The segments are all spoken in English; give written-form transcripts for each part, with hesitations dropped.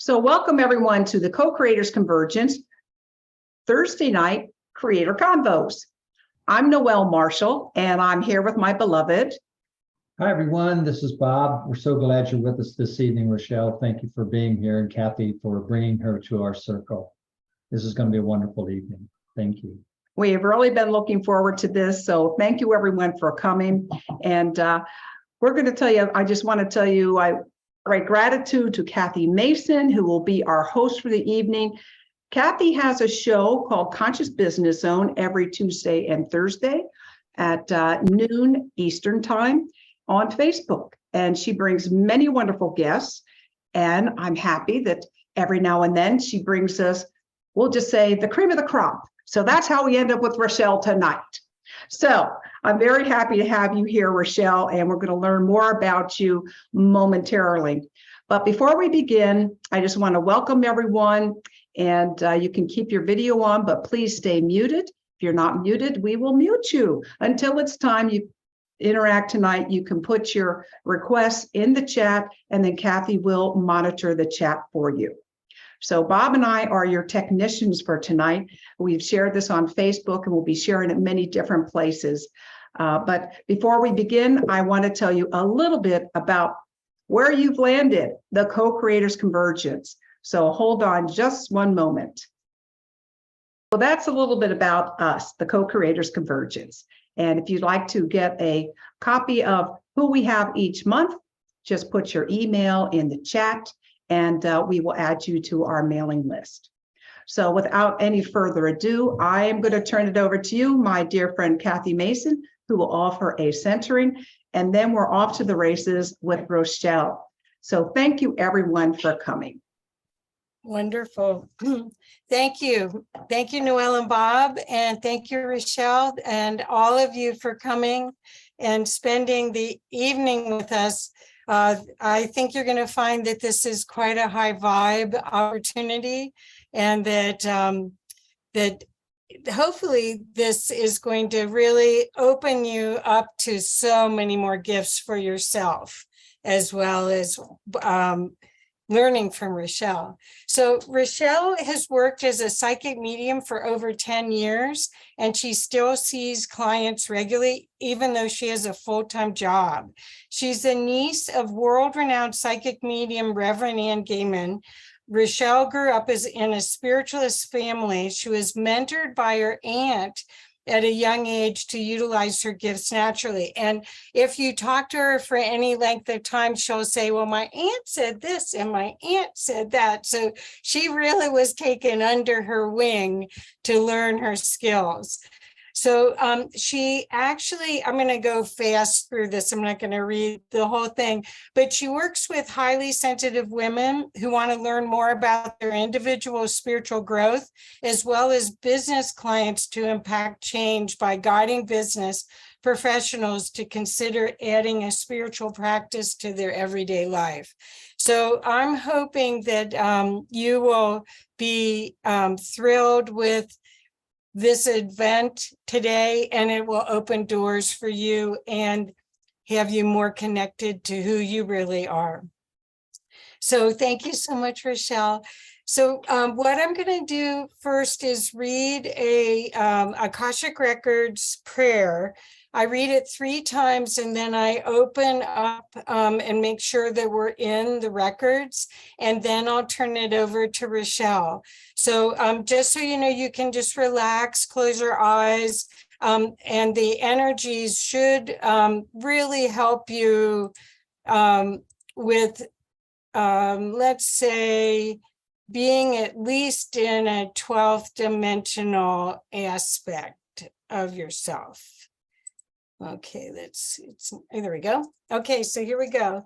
So welcome everyone to the Co-Creators Convergence Thursday night Creator Convos. I'm Noelle Marshall, and I'm here with my beloved. Hi, everyone. This is Bob. We're so glad you're with us this evening, Rachelle. Thank you for being here, and Kathy for bringing her to our circle. This is going to be a wonderful evening. Thank you. We've really been looking forward to this, so thank you everyone for coming. And we're going to tell you, I just want to tell you, great gratitude to Kathy Mason, who will be our host for the evening. Kathy has a show called Conscious Business Zone every Tuesday and Thursday at noon Eastern Time on Facebook. And she brings many wonderful guests. And I'm happy that every now and then she brings us, we'll just say, the cream of the crop. So that's how we end up with Rachelle tonight. So I'm very happy to have you here, Rachelle, and we're going to learn more about you momentarily. But before we begin, I just want to welcome everyone, and you can keep your video on, but please stay muted. If you're not muted, we will mute you until it's time you interact tonight. You can put your requests in the chat, and then Kathy will monitor the chat for you. So Bob and I are your technicians for tonight. We've shared this on Facebook, and we'll be sharing it many different places. But before we begin, I want to tell you a little bit about where you've landed, the Co-Creators Convergence. So hold on just one moment. Well, that's a little bit about us, the Co-Creators Convergence. And if you'd like to get a copy of who we have each month, just put your email in the chat, and we will add you to our mailing list. So without any further ado, I am going to turn it over to you, my dear friend Kathy Mason, who will offer a centering, and then we're off to the races with Rachelle. So thank you everyone for coming. Wonderful. Thank you. Thank you, Noelle and Bob, and thank you, Rachelle, and all of you for coming and spending the evening with us. I think you're going to find that this is quite a high vibe opportunity, and that that hopefully this is going to really open you up to so many more gifts for yourself, as well as learning from Rachelle. So Rachelle has worked as a psychic medium for over 10 years, and she still sees clients regularly, even though she has a full-time job. She's the niece of world-renowned psychic medium Reverend Anne Gehman. Rachelle grew up in a spiritualist family. She was mentored by her aunt at a young age to utilize her gifts naturally. And if you talk to her for any length of time, she'll say, well, my aunt said this and my aunt said that. So she really was taken under her wing to learn her skills. So she actually, I'm going to go fast through this. I'm not going to read the whole thing, but she works with highly sensitive women who want to learn more about their individual spiritual growth, as well as business clients to impact change by guiding business professionals to consider adding a spiritual practice to their everyday life. So I'm hoping that you will be thrilled with this event today, and it will open doors for you and have you more connected to who you really are. So thank you so much, Rachelle. So what I'm going to do first is read a Akashic Records prayer. I read it 3 times, and then I open up and make sure that we're in the records, and then I'll turn it over to Rachelle. So just so you know, you can just relax, close your eyes, and the energies should really help you with, let's say, being at least in a 12th dimensional aspect of yourself. Okay, there we go. Okay, so here we go.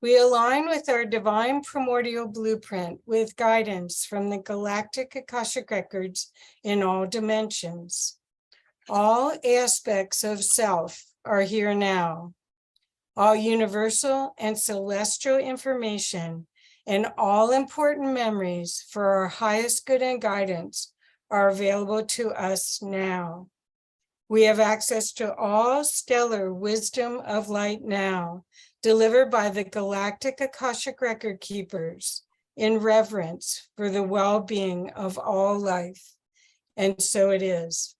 We align with our divine primordial blueprint with guidance from the galactic Akashic Records in all dimensions. All aspects of self are here now. All universal and celestial information and all important memories for our highest good and guidance are available to us now. We have access to all stellar wisdom of light now, delivered by the galactic Akashic record keepers in reverence for the well-being of all life. And so it is.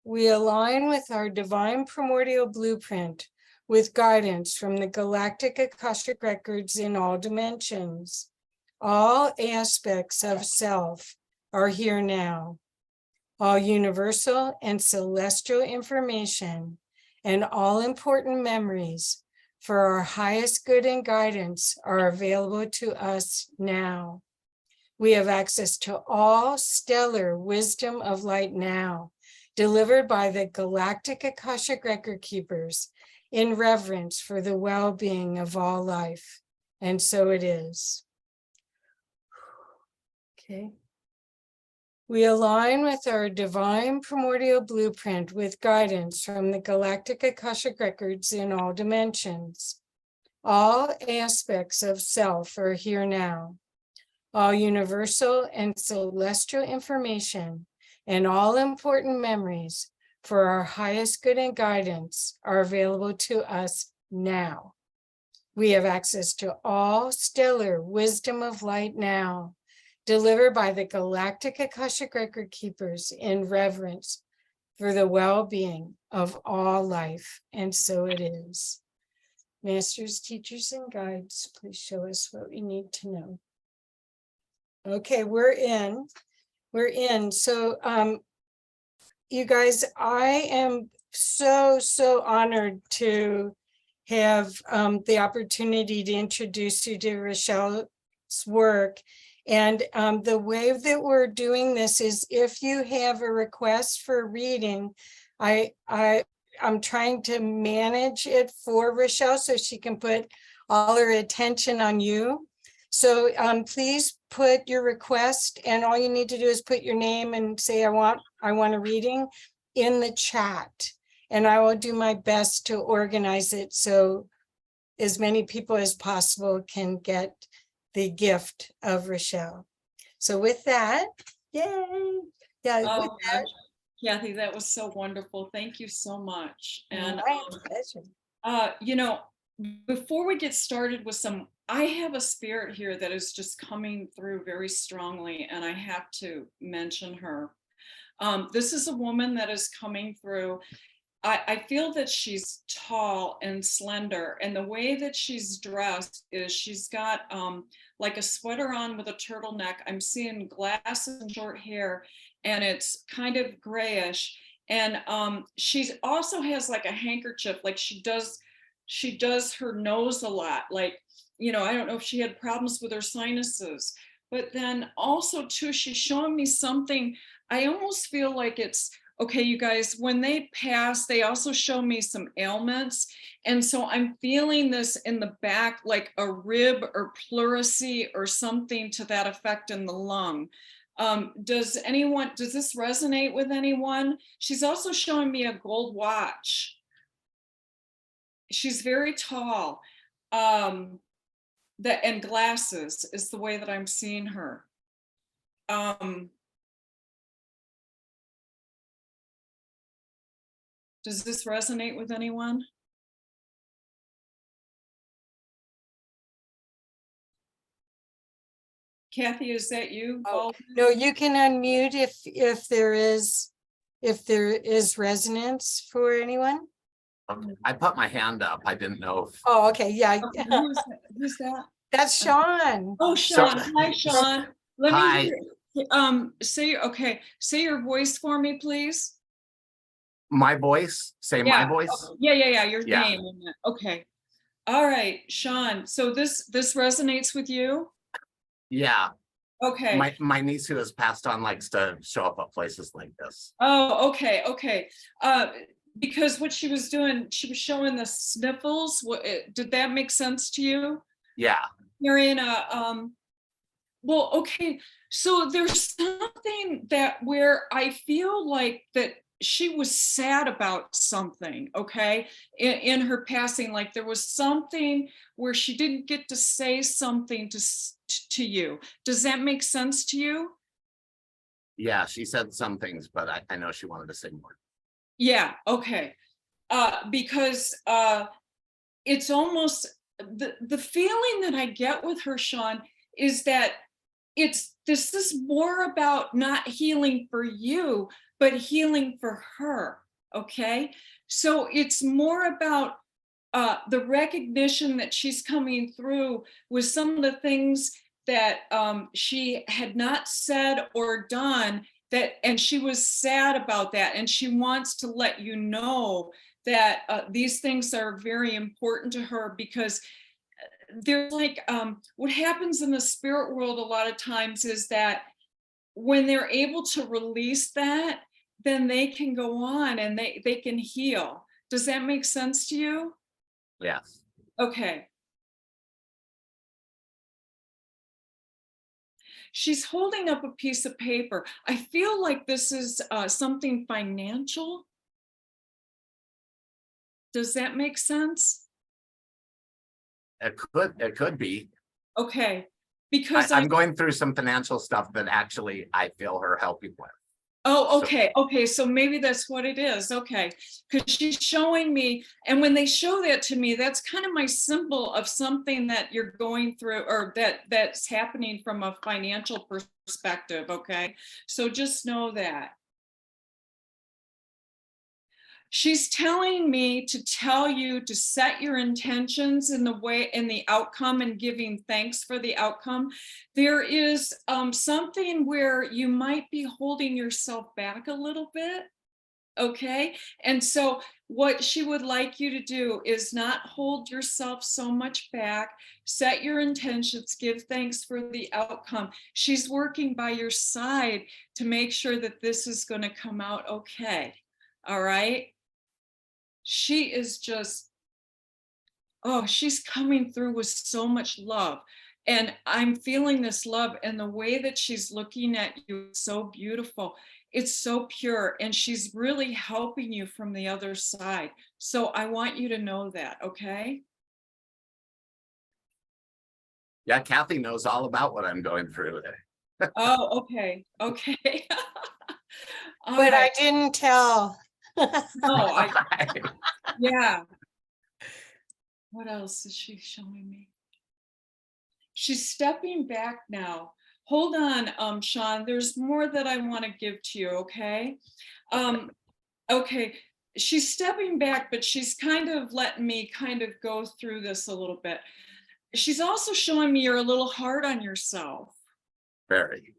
We align with our divine primordial blueprint with guidance from the galactic Akashic records in all dimensions. All aspects of self are here now. All universal and celestial information and all important memories for our highest good and guidance are available to us now. We have access to all stellar wisdom of light now, delivered by the galactic Akashic record keepers in reverence for the well-being of all life. And so it is. Okay. We align with our divine primordial blueprint with guidance from the galactic Akashic records in all dimensions. All aspects of self are here now. All universal and celestial information and all important memories for our highest good and guidance are available to us now. We have access to all stellar wisdom of light now, delivered by the galactic Akashic record keepers in reverence for the well-being of all life. And so it is. Masters, teachers, and guides, please show us what we need to know. Okay, we're in. So, you guys, I am so honored to have the opportunity to introduce you to Rachelle's work. And the way that we're doing this is if you have a request for a reading, I'm trying to manage it for Rachelle so she can put all her attention on you. So please put your request, and all you need to do is put your name and say, I want a reading in the chat. And I will do my best to organize it so as many people as possible can get the gift of Rachelle. So with that, yay. Yeah. Oh, Kathy, that was so wonderful. Thank you so much. And you know, before we get started with I have a spirit here that is just coming through very strongly, and I have to mention her. This is a woman that is coming through. I feel that she's tall and slender, and the way that she's dressed is she's got like a sweater on with a turtleneck. I'm seeing glasses and short hair, and it's kind of grayish. And she also has like a handkerchief, like she does her nose a lot. Like, you know, I don't know if she had problems with her sinuses, but then also too, she's showing me something. I almost feel like it's, okay, you guys, when they pass, they also show me some ailments. And so I'm feeling this in the back, like a rib or pleurisy or something to that effect in the lung. Does this resonate with anyone? She's also showing me a gold watch. She's very tall. And glasses is the way that I'm seeing her. Does this resonate with anyone? Kathy, is that you? Oh, no, you can unmute if there is resonance for anyone. I put my hand up. I didn't know if... Oh, okay, yeah. Okay, who's that? That's Sean. Oh, Sean. Hi, Sean. Hi. Say your voice for me, please. My voice? Say Yeah. my voice? Yeah. Your Yeah. name. Okay. All right, Sean. So this resonates with you? Yeah. Okay. My niece who has passed on likes to show up at places like this. Oh, okay. Because what she was doing, she was showing the sniffles. Did that make sense to you? Yeah. Hearing well, okay. So there's something where I feel like that she was sad about something, okay, in her passing. Like there was something where she didn't get to say something to you. Does that make sense to you? Yeah, she said some things, but I know she wanted to say more. Yeah, okay. Because it's almost the feeling that I get with her, Sean, is that this is more about not healing for you, but healing for her. Okay. So it's more about the recognition that she's coming through with some of the things that she had not said or done, that, and she was sad about that, and she wants to let you know that these things are very important to her, because there's like what happens in the spirit world a lot of times is that when they're able to release that, then they can go on and they can heal. Does that make sense to you? Yes. Okay. She's holding up a piece of paper. I feel like this is something financial. Does that make sense? It could be. Okay. Because I'm going through some financial stuff that actually I feel her helping with. Oh, okay. Okay. So maybe that's what it is. Okay. Because she's showing me, and when they show that to me, that's kind of my symbol of something that you're going through, or that's happening from a financial perspective. Okay. So just know that. She's telling me to tell you to set your intentions in the outcome, and giving thanks for the outcome. There is something where you might be holding yourself back a little bit. Okay. And so what she would like you to do is not hold yourself so much back, set your intentions, give thanks for the outcome. She's working by your side to make sure that this is going to come out okay. All right. She is just, oh, she's coming through with so much love. And I'm feeling this love, and the way that she's looking at you is so beautiful. It's so pure, and she's really helping you from the other side. So I want you to know that, okay? Yeah, Kathy knows all about what I'm going through. Oh, okay, okay. All But I right. didn't tell. No, yeah. What else is she showing me? She's stepping back now. Hold on, Sean, there's more that I want to give to you, okay? Okay, she's stepping back, but she's kind of letting me kind of go through this a little bit. She's also showing me you're a little hard on yourself. Very.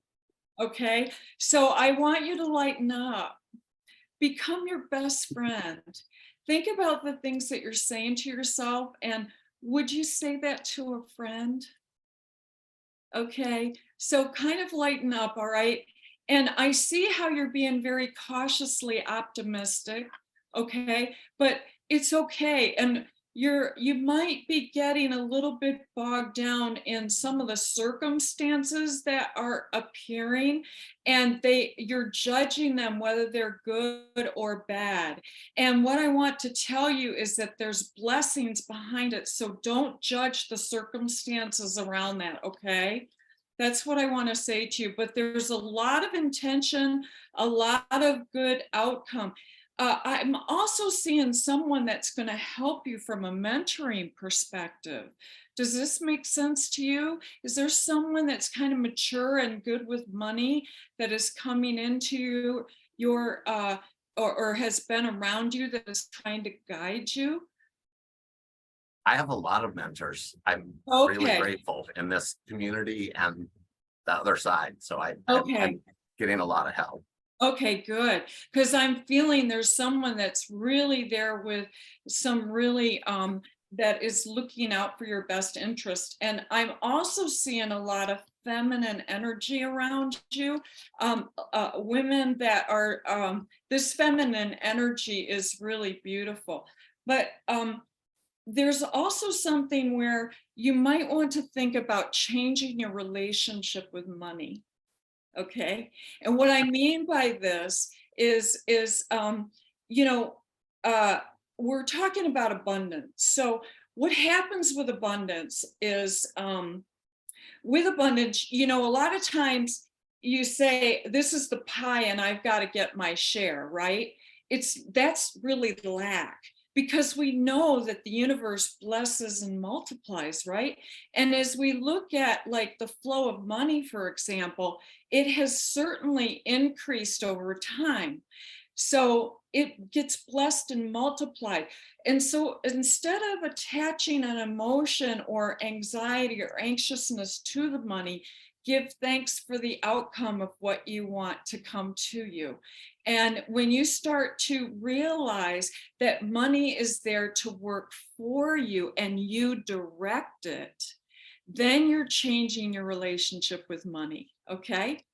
Okay, so I want you to lighten up. Become your best friend. Think about the things that you're saying to yourself, and would you say that to a friend? Okay, so kind of lighten up, all right? And I see how you're being very cautiously optimistic, okay? But it's okay. And you might be getting a little bit bogged down in some of the circumstances that are appearing, and you're judging them whether they're good or bad. And what I want to tell you is that there's blessings behind it. So don't judge the circumstances around that, okay? That's what I want to say to you. But there's a lot of intention, a lot of good outcome. I'm also seeing someone that's going to help you from a mentoring perspective. Does this make sense to you? Is there someone that's kind of mature and good with money that is coming into your, or has been around you, that is trying to guide you? I have a lot of mentors. I'm really grateful in this community and the other side. So I'm getting a lot of help. Okay, good. Because I'm feeling there's someone that's really there with some really that is looking out for your best interest. And I'm also seeing a lot of feminine energy around you. Women that are, this feminine energy is really beautiful. But there's also something where you might want to think about changing your relationship with money. Okay. And what I mean by this is we're talking about abundance. So what happens with abundance is, a lot of times, you say, this is the pie and I've got to get my share, right? That's really lack, because we know that the universe blesses and multiplies, right? And as we look at like the flow of money, for example, it has certainly increased over time. So it gets blessed and multiplied. And so instead of attaching an emotion or anxiety or anxiousness to the money, give thanks for the outcome of what you want to come to you. And when you start to realize that money is there to work for you and you direct it, then you're changing your relationship with money. Okay?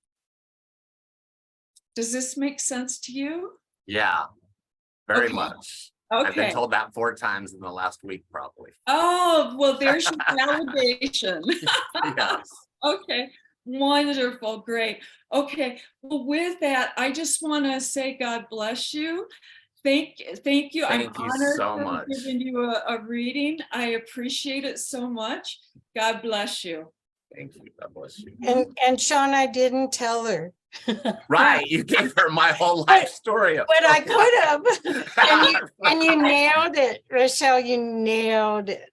Does this make sense to you? Yeah, very Okay. much. Okay. I've been told that 4 times in the last week, probably. Oh, well, there's your validation. Yes. Okay, wonderful, great. Okay, well, with that, I just want to say God bless you. Thank you. Thank you I'm honored so to have much. given you a reading. I appreciate it so much. God bless you. Thank you. God bless you. And Sean, I didn't tell her. Right, you gave her my whole life story. But I could have. And you nailed it, Rachelle. You nailed it.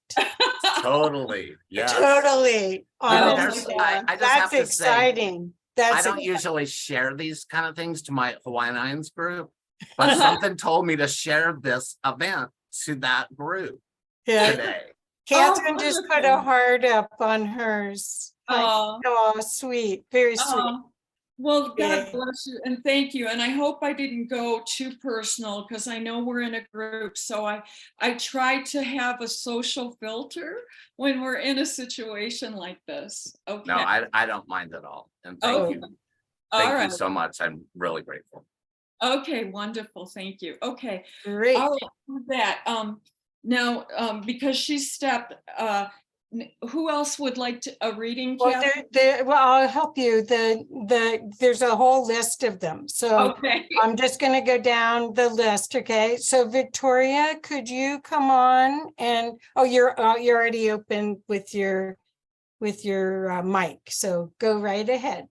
Totally. Yes. Totally. I Honestly, just have that's to exciting. say, I That's don't usually share these kind of things to my Hawaiian Islands group, but something told me to share this event to that group today. Catherine just put a heart up on hers. Oh, Oh, sweet. Very sweet. Well, God Yeah. bless you and thank you. And I hope I didn't go too personal, because I know we're in a group. So I try to have a social filter when we're in a situation like this. Okay. No, I don't mind at all. And thank you. Thank you so much. I'm really grateful. Okay, wonderful. Thank you. Okay. Great. All right, with that. Now, because she stepped, who else would like a reading? Well, I'll help you. There's a whole list of them. So okay. I'm just going to go down the list. Okay. So Victoria, could you come on? And you're already open with your mic. So go right ahead.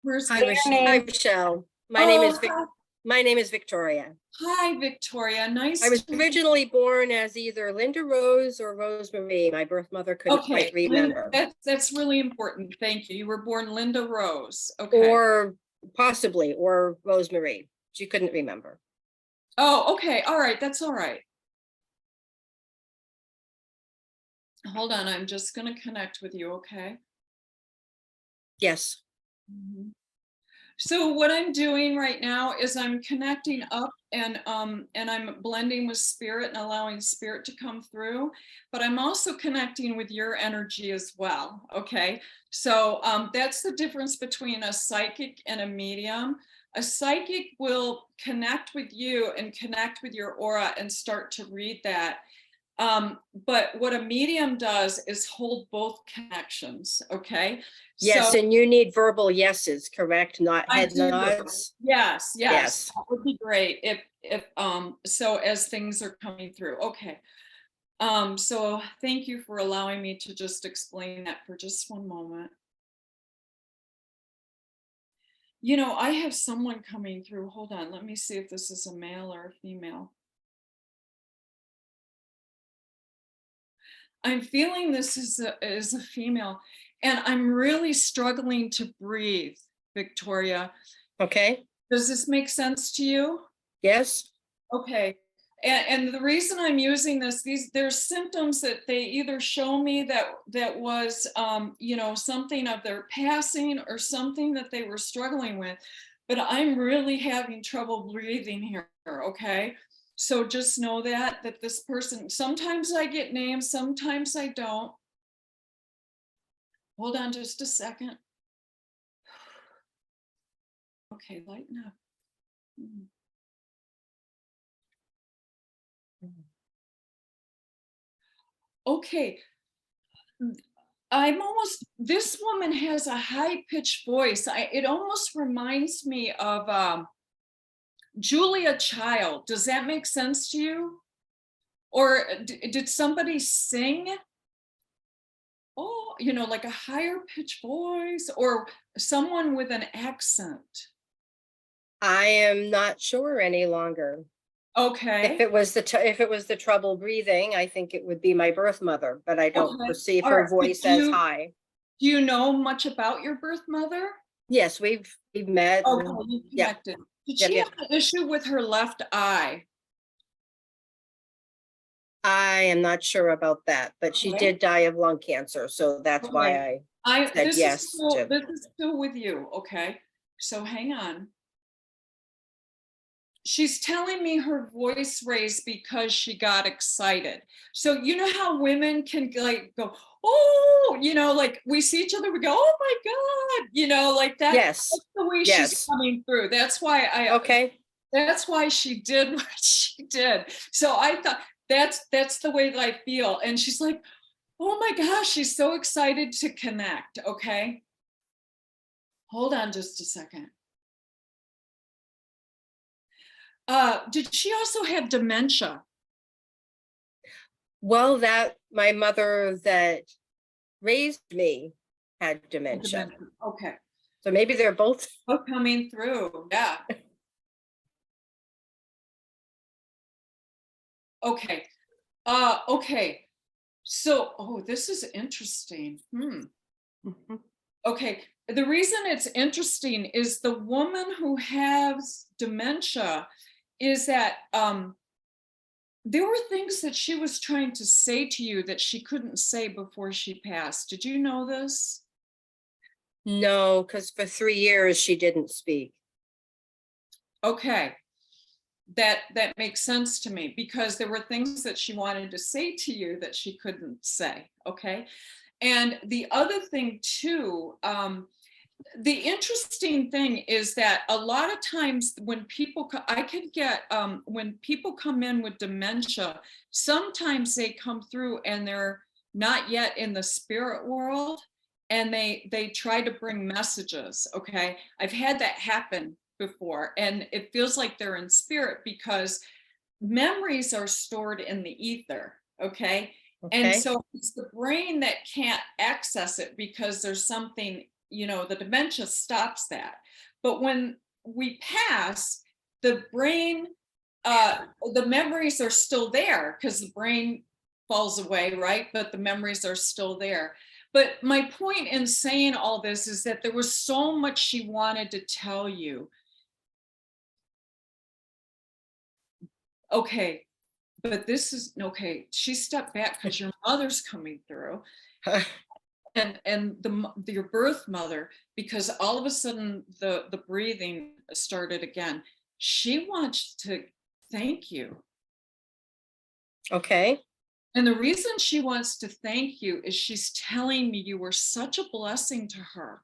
Hi, Rachelle. My name is Victoria. Hi, Victoria. Nice. I was originally born as either Linda Rose or Rosemary. My birth mother couldn't quite remember. That's really important. Thank you. You were born Linda Rose. Okay. Or possibly, or Rosemary. She couldn't remember. Oh, okay. All right. That's all right. Hold on. I'm just going to connect with you. Okay. Yes. Mm-hmm. So what I'm doing right now is I'm connecting up and I'm blending with spirit and allowing spirit to come through, but I'm also connecting with your energy as well. Okay. So that's the difference between a psychic and a medium. A psychic will connect with you and connect with your aura and start to read that. But what a medium does is hold both connections. Okay. Yes, and you need verbal yeses, correct? Not head nods. Yes. That would be great if so as things are coming through. Okay. So thank you for allowing me to just explain that for just one moment. You know, I have someone coming through. Hold on, let me see if this is a male or a female. I'm feeling this is a female, and I'm really struggling to breathe, Victoria. Okay. Does this make sense to you? Yes. Okay. And the reason I'm using this, there's symptoms that they either show me that was, you know, something of their passing or something that they were struggling with, but I'm really having trouble breathing here. Okay. So just know that this person, sometimes I get names, sometimes I don't. Hold on just a second. Okay, lighten up. Okay. This woman has a high-pitched voice. It almost reminds me of Julia Child. Does that make sense to you? Or did somebody sing? Oh, you know, like a higher pitched voice, or someone with an accent. I am not sure any longer. Okay. If it was the trouble breathing, I think it would be my birth mother, but I don't Okay. perceive All her right. voice as high. Do you know much about your birth mother? Yes, we've met. Okay, you connected. Did she Yep. have an issue with her left eye? I am not sure about that, but she Okay. did die of lung cancer, so that's why I said yes to. This is still with you, okay? So hang on. She's telling me her voice raised because she got excited. So you know how women can like go, oh, you know, like we see each other, we go, oh my God, you know, like that. Yes. That's the way Yes. she's coming through. That's why Okay. that's why she did what she did. So I thought that's the way that I feel. And she's like, oh my gosh, she's so excited to connect. Okay. Hold on just a second. Did she also have dementia? Well, that my mother that raised me had dementia. Okay. So maybe they're both coming through. Yeah. Okay. Okay. So, this is interesting. Okay. The reason it's interesting is the woman who has dementia is that there were things that she was trying to say to you that she couldn't say before she passed. Did you know this? No, because for 3 years she didn't speak. Okay. That makes sense to me because there were things that she wanted to say to you that she couldn't say. Okay. And the other thing too, the interesting thing is that a lot of times when people, I could get, when people come in with dementia, sometimes they come through and they're not yet in the spirit world and they try to bring messages. Okay. I've had that happen before and it feels like they're in spirit because memories are stored in the ether. Okay. And so it's the brain that can't access it because there's something, you know, the dementia stops that. But when we pass, the brain, the memories are still there because the brain falls away, right? But the memories are still there. But my point in saying all this is that there was so much she wanted to tell you. Okay. But this is okay. She stepped back because your mother's coming through, and your birth mother, because all of a sudden the breathing started again. She wants to thank you. Okay. And the reason she wants to thank you is she's telling me you were such a blessing to her.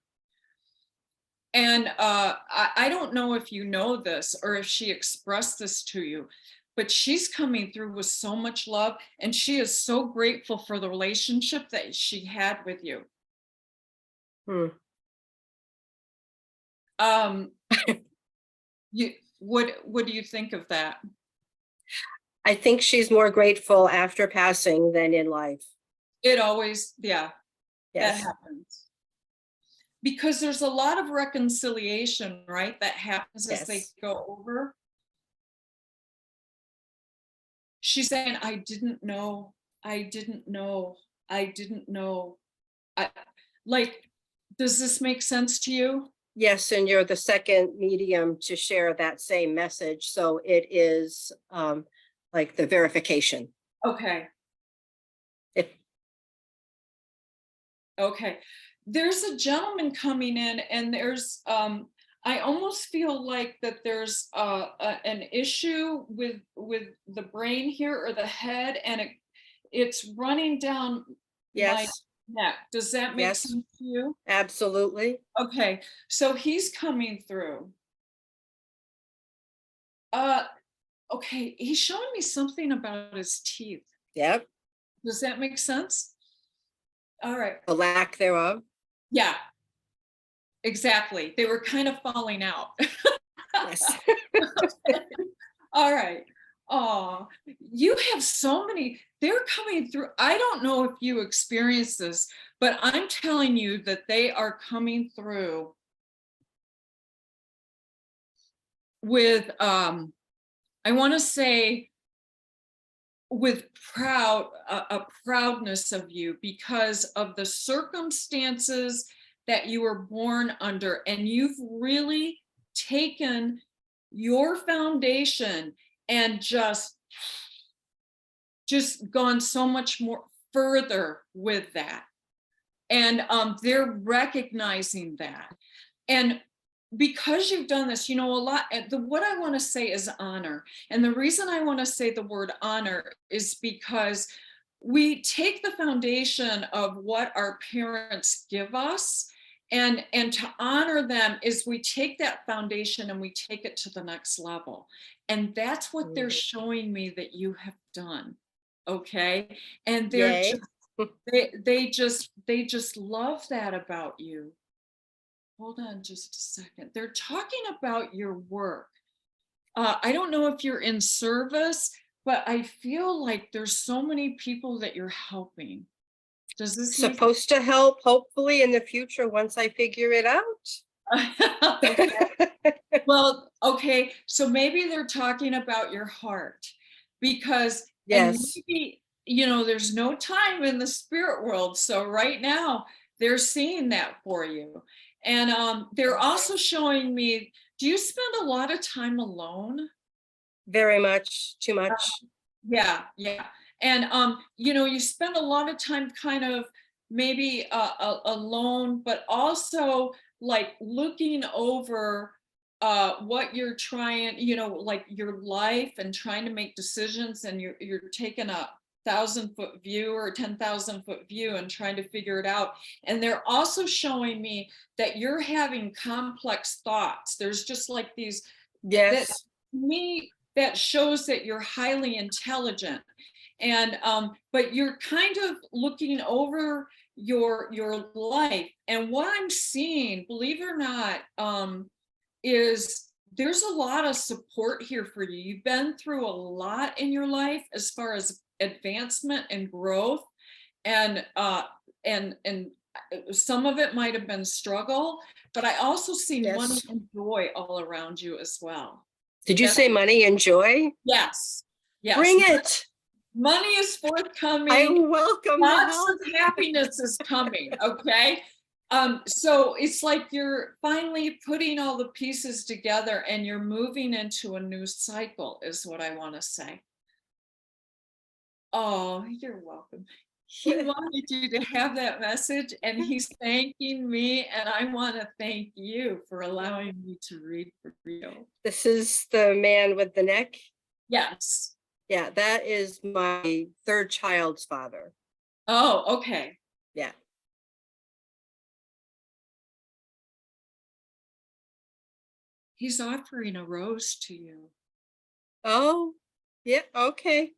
And I don't know if you know this or if she expressed this to you. But she's coming through with so much love and she is so grateful for the relationship that she had with you. What do you think of that? I think she's more grateful after passing than in life. It always, yeah, yes. That happens. Because there's a lot of reconciliation, right? That happens as they go over. She's saying, I didn't know. Does this make sense to you? Yes, and you're the second medium to share that same message. So it is like the verification. Okay. Okay. There's a gentleman coming in and there's, I almost feel like that there's an issue with the brain here or the head and it's running down my neck. Does that make sense to you? Absolutely. Okay, so he's coming through. Okay, he's showing me something about his teeth. Yep. Does that make sense? All right. The lack thereof. Yeah. Exactly. They were kind of falling out. Yes. All right. Oh, you have so many, they're coming through. I don't know if you experience this, but I'm telling you that they are coming through with, I want to say, with a proudness of you because of the circumstances that you were born under, and you've really taken your foundation and just gone so much more further with that. And they're recognizing that. And because you've done this, you know, a lot, what I want to say is honor. And the reason I want to say the word honor is because we take the foundation of what our parents give us, and to honor them is we take that foundation and we take it to the next level. And that's what they're showing me that you have done. Okay. And they're just, they just love that about you. Hold on just a second. They're talking about your work. I don't know if you're in service, but I feel like there's so many people that you're helping. Does this supposed to help, hopefully, in the future once I figure it out? Okay. Well, okay. So maybe they're talking about your heart, because maybe, you know, there's no time in the spirit world. So right now they're seeing that for you. And they're also showing me, do you spend a lot of time alone? Very much, too much. Yeah. And you know, you spend a lot of time kind of maybe alone, but also like looking over what you're trying, you know, like your life, and trying to make decisions, and you're taking a 1,000-foot view or 10,000-foot view and trying to figure it out. And they're also showing me that you're having complex thoughts. There's just like these, that, to me, that shows that you're highly intelligent. And but you're kind of looking over your life. And what I'm seeing, believe it or not, is there's a lot of support here for you. You've been through a lot in your life as far as advancement and growth, and some of it might have been struggle, but I also see money and joy all around you as well. Did you say money and joy? Yes. Bring it. Money is forthcoming. I welcome lots of happiness is coming. Okay. So it's like you're finally putting all the pieces together and you're moving into a new cycle, is what I want to say. Oh, you're welcome. He wanted you to have that message, and he's thanking me, and I want to thank you for allowing me to read for you. This is the man with the neck? Yes. Yeah, that is my third child's father. Oh, okay. Yeah. He's offering a rose to you. Oh, yeah, okay.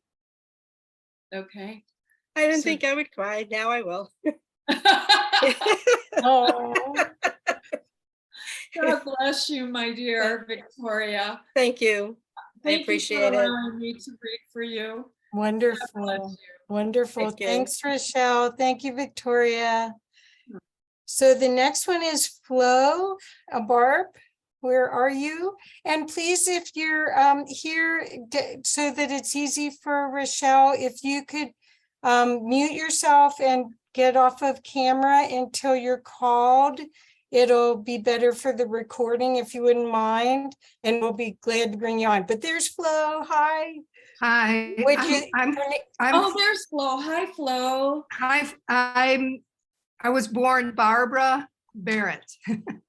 Okay. I didn't think I would cry. Now I will. Oh. God bless you, my dear Victoria. Thank you. I appreciate it. Allowing me to read for you. Wonderful. Wonderful. Thanks, Rachelle. Thank you, Victoria. So the next one is Flo. Barb, where are you? And please, if you're here, so that it's easy for Rachelle, if you could mute yourself and get off of camera until you're called. It'll be better for the recording if you wouldn't mind, and we'll be glad to bring you on. But there's Flo. Hi. Hi. Oh, there's Flo. Hi, Flo. Hi. I was born Barbara Barrett.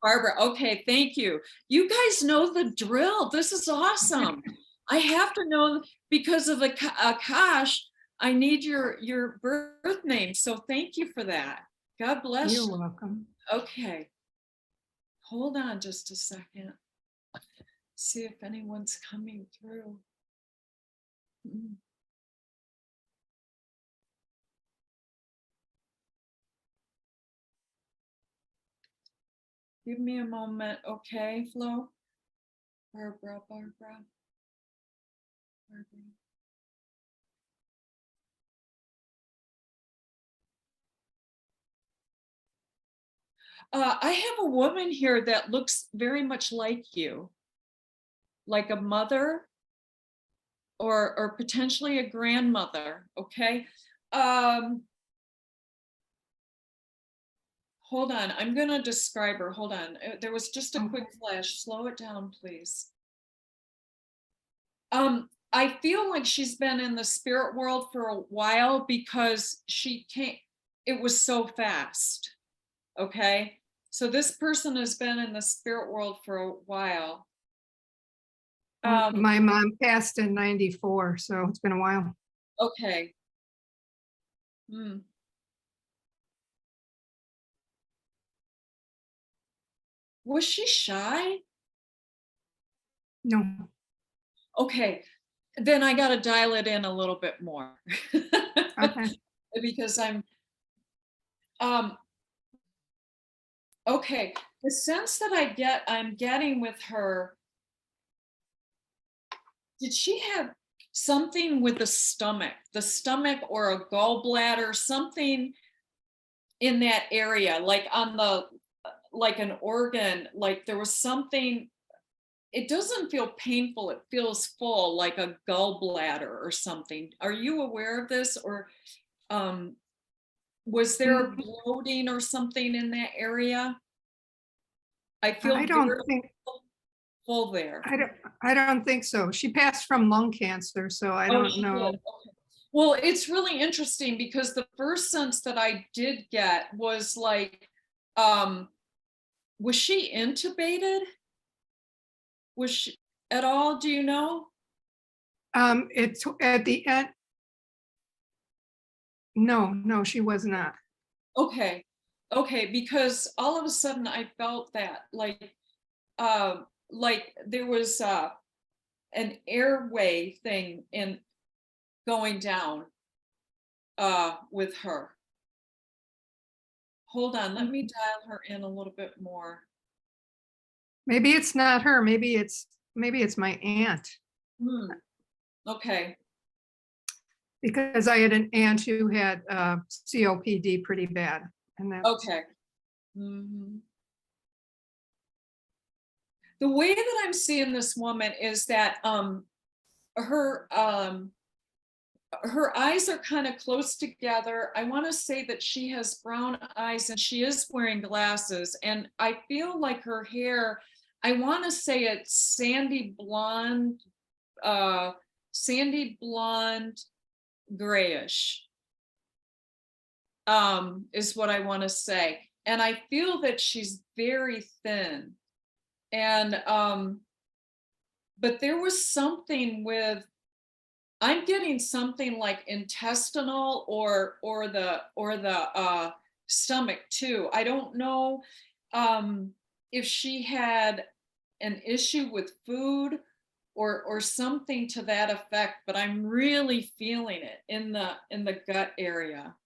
Barbara. Okay, thank you. You guys know the drill. This is awesome. I have to know, because of Akash, I need your birth name. So thank you for that. God bless you. You're welcome. Okay. Hold on just a second. See if anyone's coming through. Give me a moment, okay, Flo? Barbara. I have a woman here that looks very much like you. like a mother or potentially a grandmother, okay? Hold on, I'm gonna describe her, hold on. There was just a quick flash, slow it down, please. I feel like she's been in the spirit world for a while because she came, it was so fast, okay? So this person has been in the spirit world for a while. My mom passed in 94, so it's been a while. Okay. Was she shy? No. Okay, then I got to dial it in a little bit more. Okay. Because okay, the sense that I'm getting with her, did she have something with the stomach or a gallbladder, something in that area, like on the, like an organ, like there was something, it doesn't feel painful, it feels full, like a gallbladder or something. Are you aware of this, or was there a bloating or something in that area? I feel I don't very think full there. I don't think so. She passed from lung cancer, so I don't she know. did. Okay. Well, it's really interesting because the first sense that I did get was like, was she intubated? Was she at all? Do you know? It's at the end. No, she was not. Okay. Okay, because all of a sudden I felt that like there was an airway thing in going down with her. Hold on, let me dial her in a little bit more. Maybe it's not her. Maybe it's my aunt. Okay. Because I had an aunt who had COPD pretty bad, and that's Okay. The way that I'm seeing this woman is that her eyes are kind of close together. I want to say that she has brown eyes and she is wearing glasses, and I feel like her hair, I want to say it's sandy blonde grayish is what I want to say. And I feel that she's very thin. And but there was something with, I'm getting something like intestinal or the stomach too. I don't know if she had an issue with food or something to that effect, but I'm really feeling it in the gut area.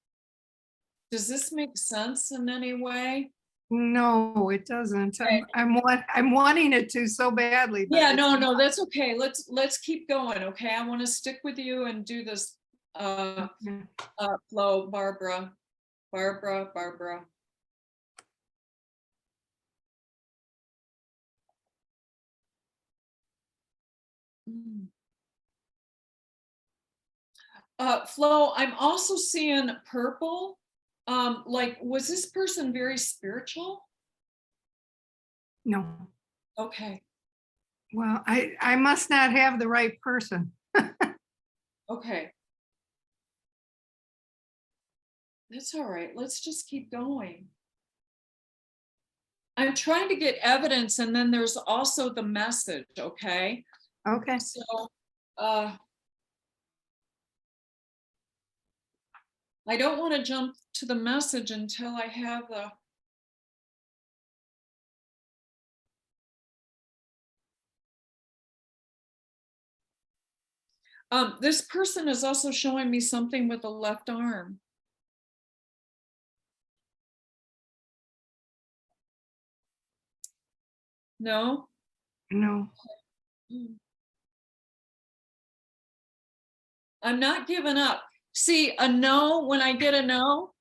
Does this make sense in any way? no, it doesn't. Okay. I'm wanting it to so badly. But Yeah, no, that's okay. Let's keep going. Okay, I want to stick with you and do this flow, Barbara. Flo, I'm also seeing purple. Like, was this person very spiritual? No. Okay. Well, I must not have the right person. Okay. That's all right. Let's just keep going. I'm trying to get evidence, and then there's also the message, okay? Okay. So, I don't want to jump to the message until I have the. This person is also showing me something with the left arm. No? No. I'm not giving up. See, a no, when I get a no,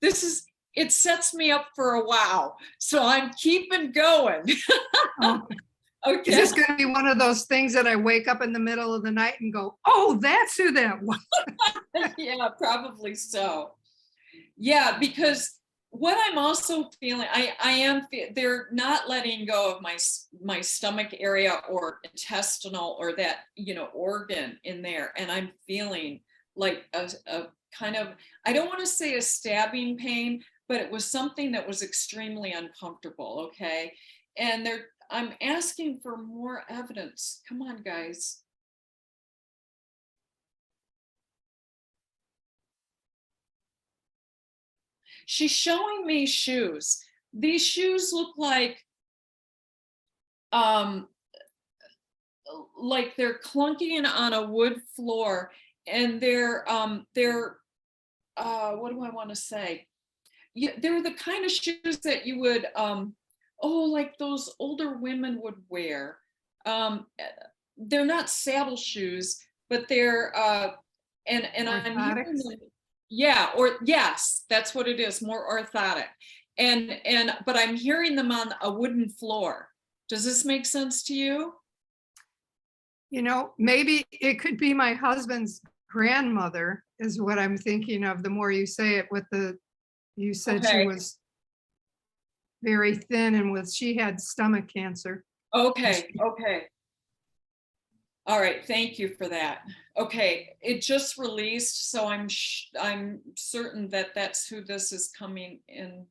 it sets me up for a wow. So I'm keeping going. Okay. Is this going to be one of those things that I wake up in the middle of the night and go, oh, that's who that was? Yeah, probably so. Yeah, because what I'm also feeling, they're not letting go of my stomach area or intestinal or that, organ in there. And I'm feeling like a kind of, I don't want to say a stabbing pain, but it was something that was extremely uncomfortable. Okay. And I'm asking for more evidence. Come on, guys. She's showing me shoes. These shoes look like they're clunking on a wood floor, and they're what do I want to say? Yeah, they're the kind of shoes that you would like those older women would wear. They're not saddle shoes, but they're and I'm hearing them. Yeah, or yes, that's what it is, more orthotic. But I'm hearing them on a wooden floor. Does this make sense to you? Maybe it could be my husband's grandmother is what I'm thinking of. The more you say it, you said she was very thin and she had stomach cancer. Okay. All right, thank you for that. Okay, it just released, so I'm certain that that's who this is coming in.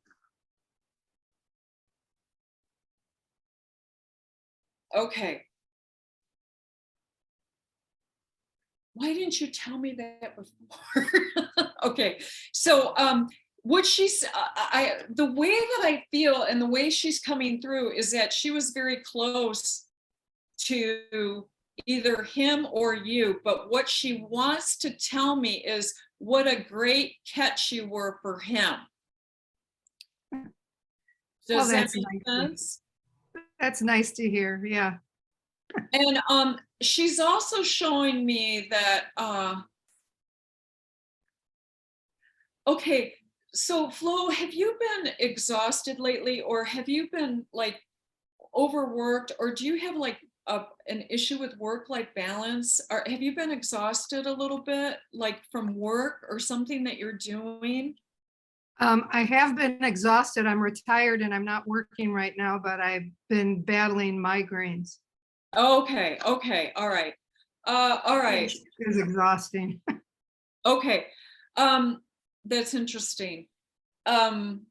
Okay. Why didn't you tell me that before? Okay, so what she's, the way that I feel and the way she's coming through is that she was very close to either him or you, but what she wants to tell me is what a great catch you were for him. Does that make sense? That's nice to hear. Yeah. And she's also showing me that okay, so Flo, have you been exhausted lately, or have you been like overworked, or do you have like an issue with work-life balance? Or have you been exhausted a little bit, like from work or something that you're doing? I have been exhausted. I'm retired and I'm not working right now, but I've been battling migraines. Okay, all right. All right. It's exhausting. Okay, that's interesting. I'm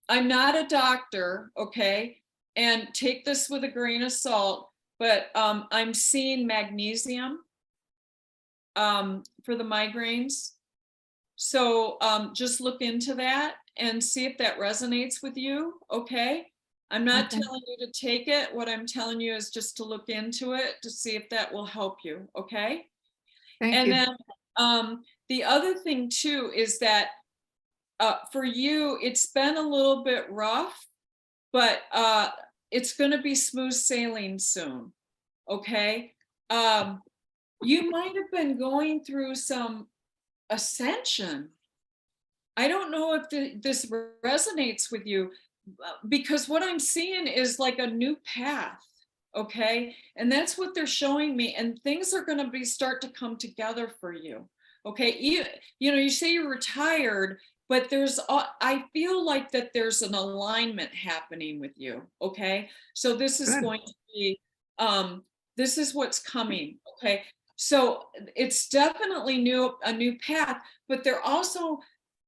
not a doctor, okay? And take this with a grain of salt, but I'm seeing magnesium for the migraines. So just look into that and see if that resonates with you, okay? I'm not telling you to take it. What I'm telling you is just to look into it to see if that will help you, okay? Thank you. Then the other thing too is that for you, it's been a little bit rough, but it's going to be smooth sailing soon, okay? You might have been going through some ascension. I don't know if this resonates with you, because what I'm seeing is like a new path, okay? And that's what they're showing me, and things are going to start to come together for you, okay? You say you're retired, but I feel like that there's an alignment happening with you, okay? So this is going to be, this is what's coming, okay? So it's definitely a new path, but they're also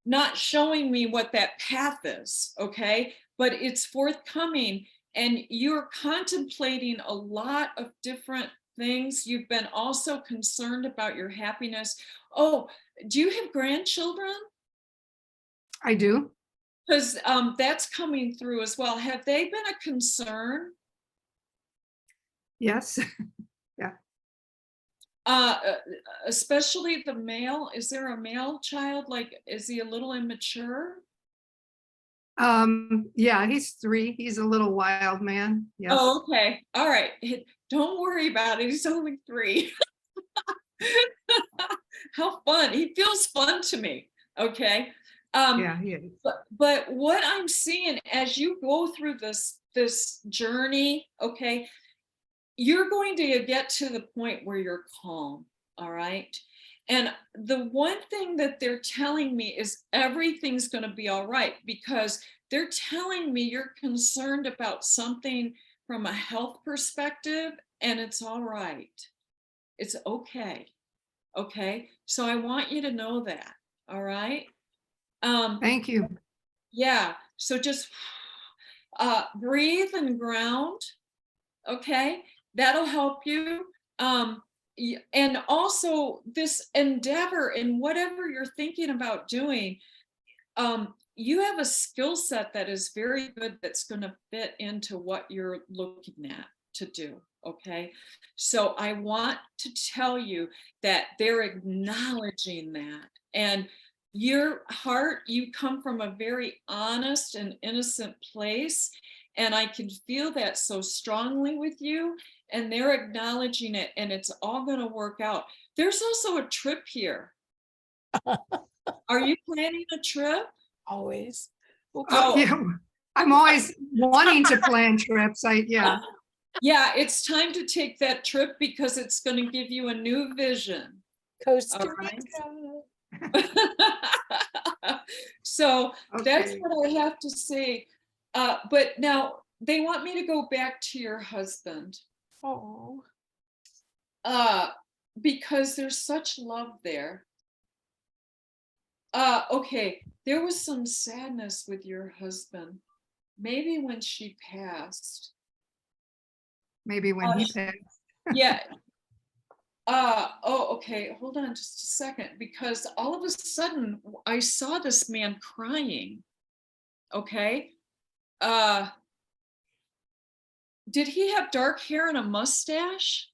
not showing me what that path is, okay? But it's forthcoming, and you're contemplating a lot of different things. You've been also concerned about your happiness. Oh, do you have grandchildren? I do. Because that's coming through as well. Have they been a concern? Yes. Especially the male. Is there a male child? Like, is he a little immature? Yeah, he's 3. He's a little wild man. Yes. Oh, okay. All right. Don't worry about it. He's only 3. How fun. He feels fun to me. Okay. Yeah, he is. But what I'm seeing as you go through this journey, okay, you're going to get to the point where you're calm, all right? And the one thing that they're telling me is everything's going to be all right, because they're telling me you're concerned about something from a health perspective, and it's all right. It's okay. Okay. So I want you to know that. All right. Thank you. Yeah. So just breathe and ground. Okay. That'll help you. And also this endeavor in whatever you're thinking about doing, you have a skill set that is very good that's going to fit into what you're looking at to do. Okay. So I want to tell you that they're acknowledging that. And your heart, you come from a very honest and innocent place. And I can feel that so strongly with you. And they're acknowledging it, and it's all going to work out. There's also a trip here. Are you planning a trip? Always. Oh, Yeah, I'm always wanting to plan trips. Yeah. Yeah, it's time to take that trip because it's going to give you a new vision. Costa All right. Rica. So that's Okay. what I have to say. But now they want me to go back to your husband. Oh. Because there's such love there. Okay, there was some sadness with your husband. Maybe when she passed. Maybe when he passed. Yeah. Oh, okay. Hold on just a second, because all of a sudden I saw this man crying. Okay. Did he have dark hair and a mustache?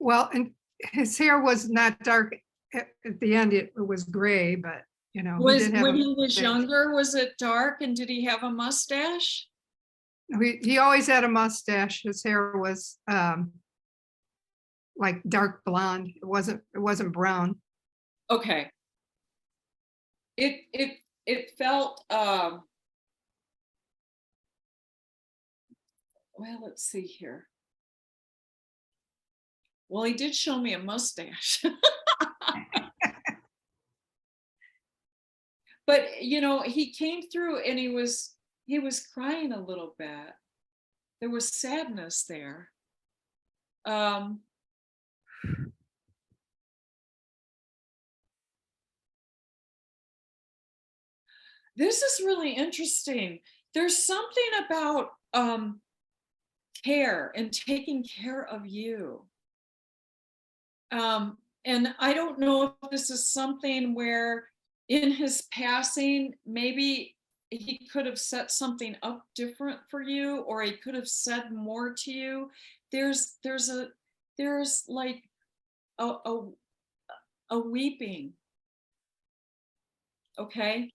Well, and his hair was not dark at the end. It was gray, but you know, he did have When a he was mustache. younger, was it dark, and did he have a mustache? He always had a mustache. His hair was like dark blonde. It wasn't brown. Okay. It felt well, let's see here. Well, he did show me a mustache. But you know, he came through and he was crying a little bit. There was sadness there. This is really interesting. There's something about care and taking care of you. And I don't know if this is something where in his passing, maybe he could have set something up different for you, or he could have said more to you. There's like a weeping. Okay.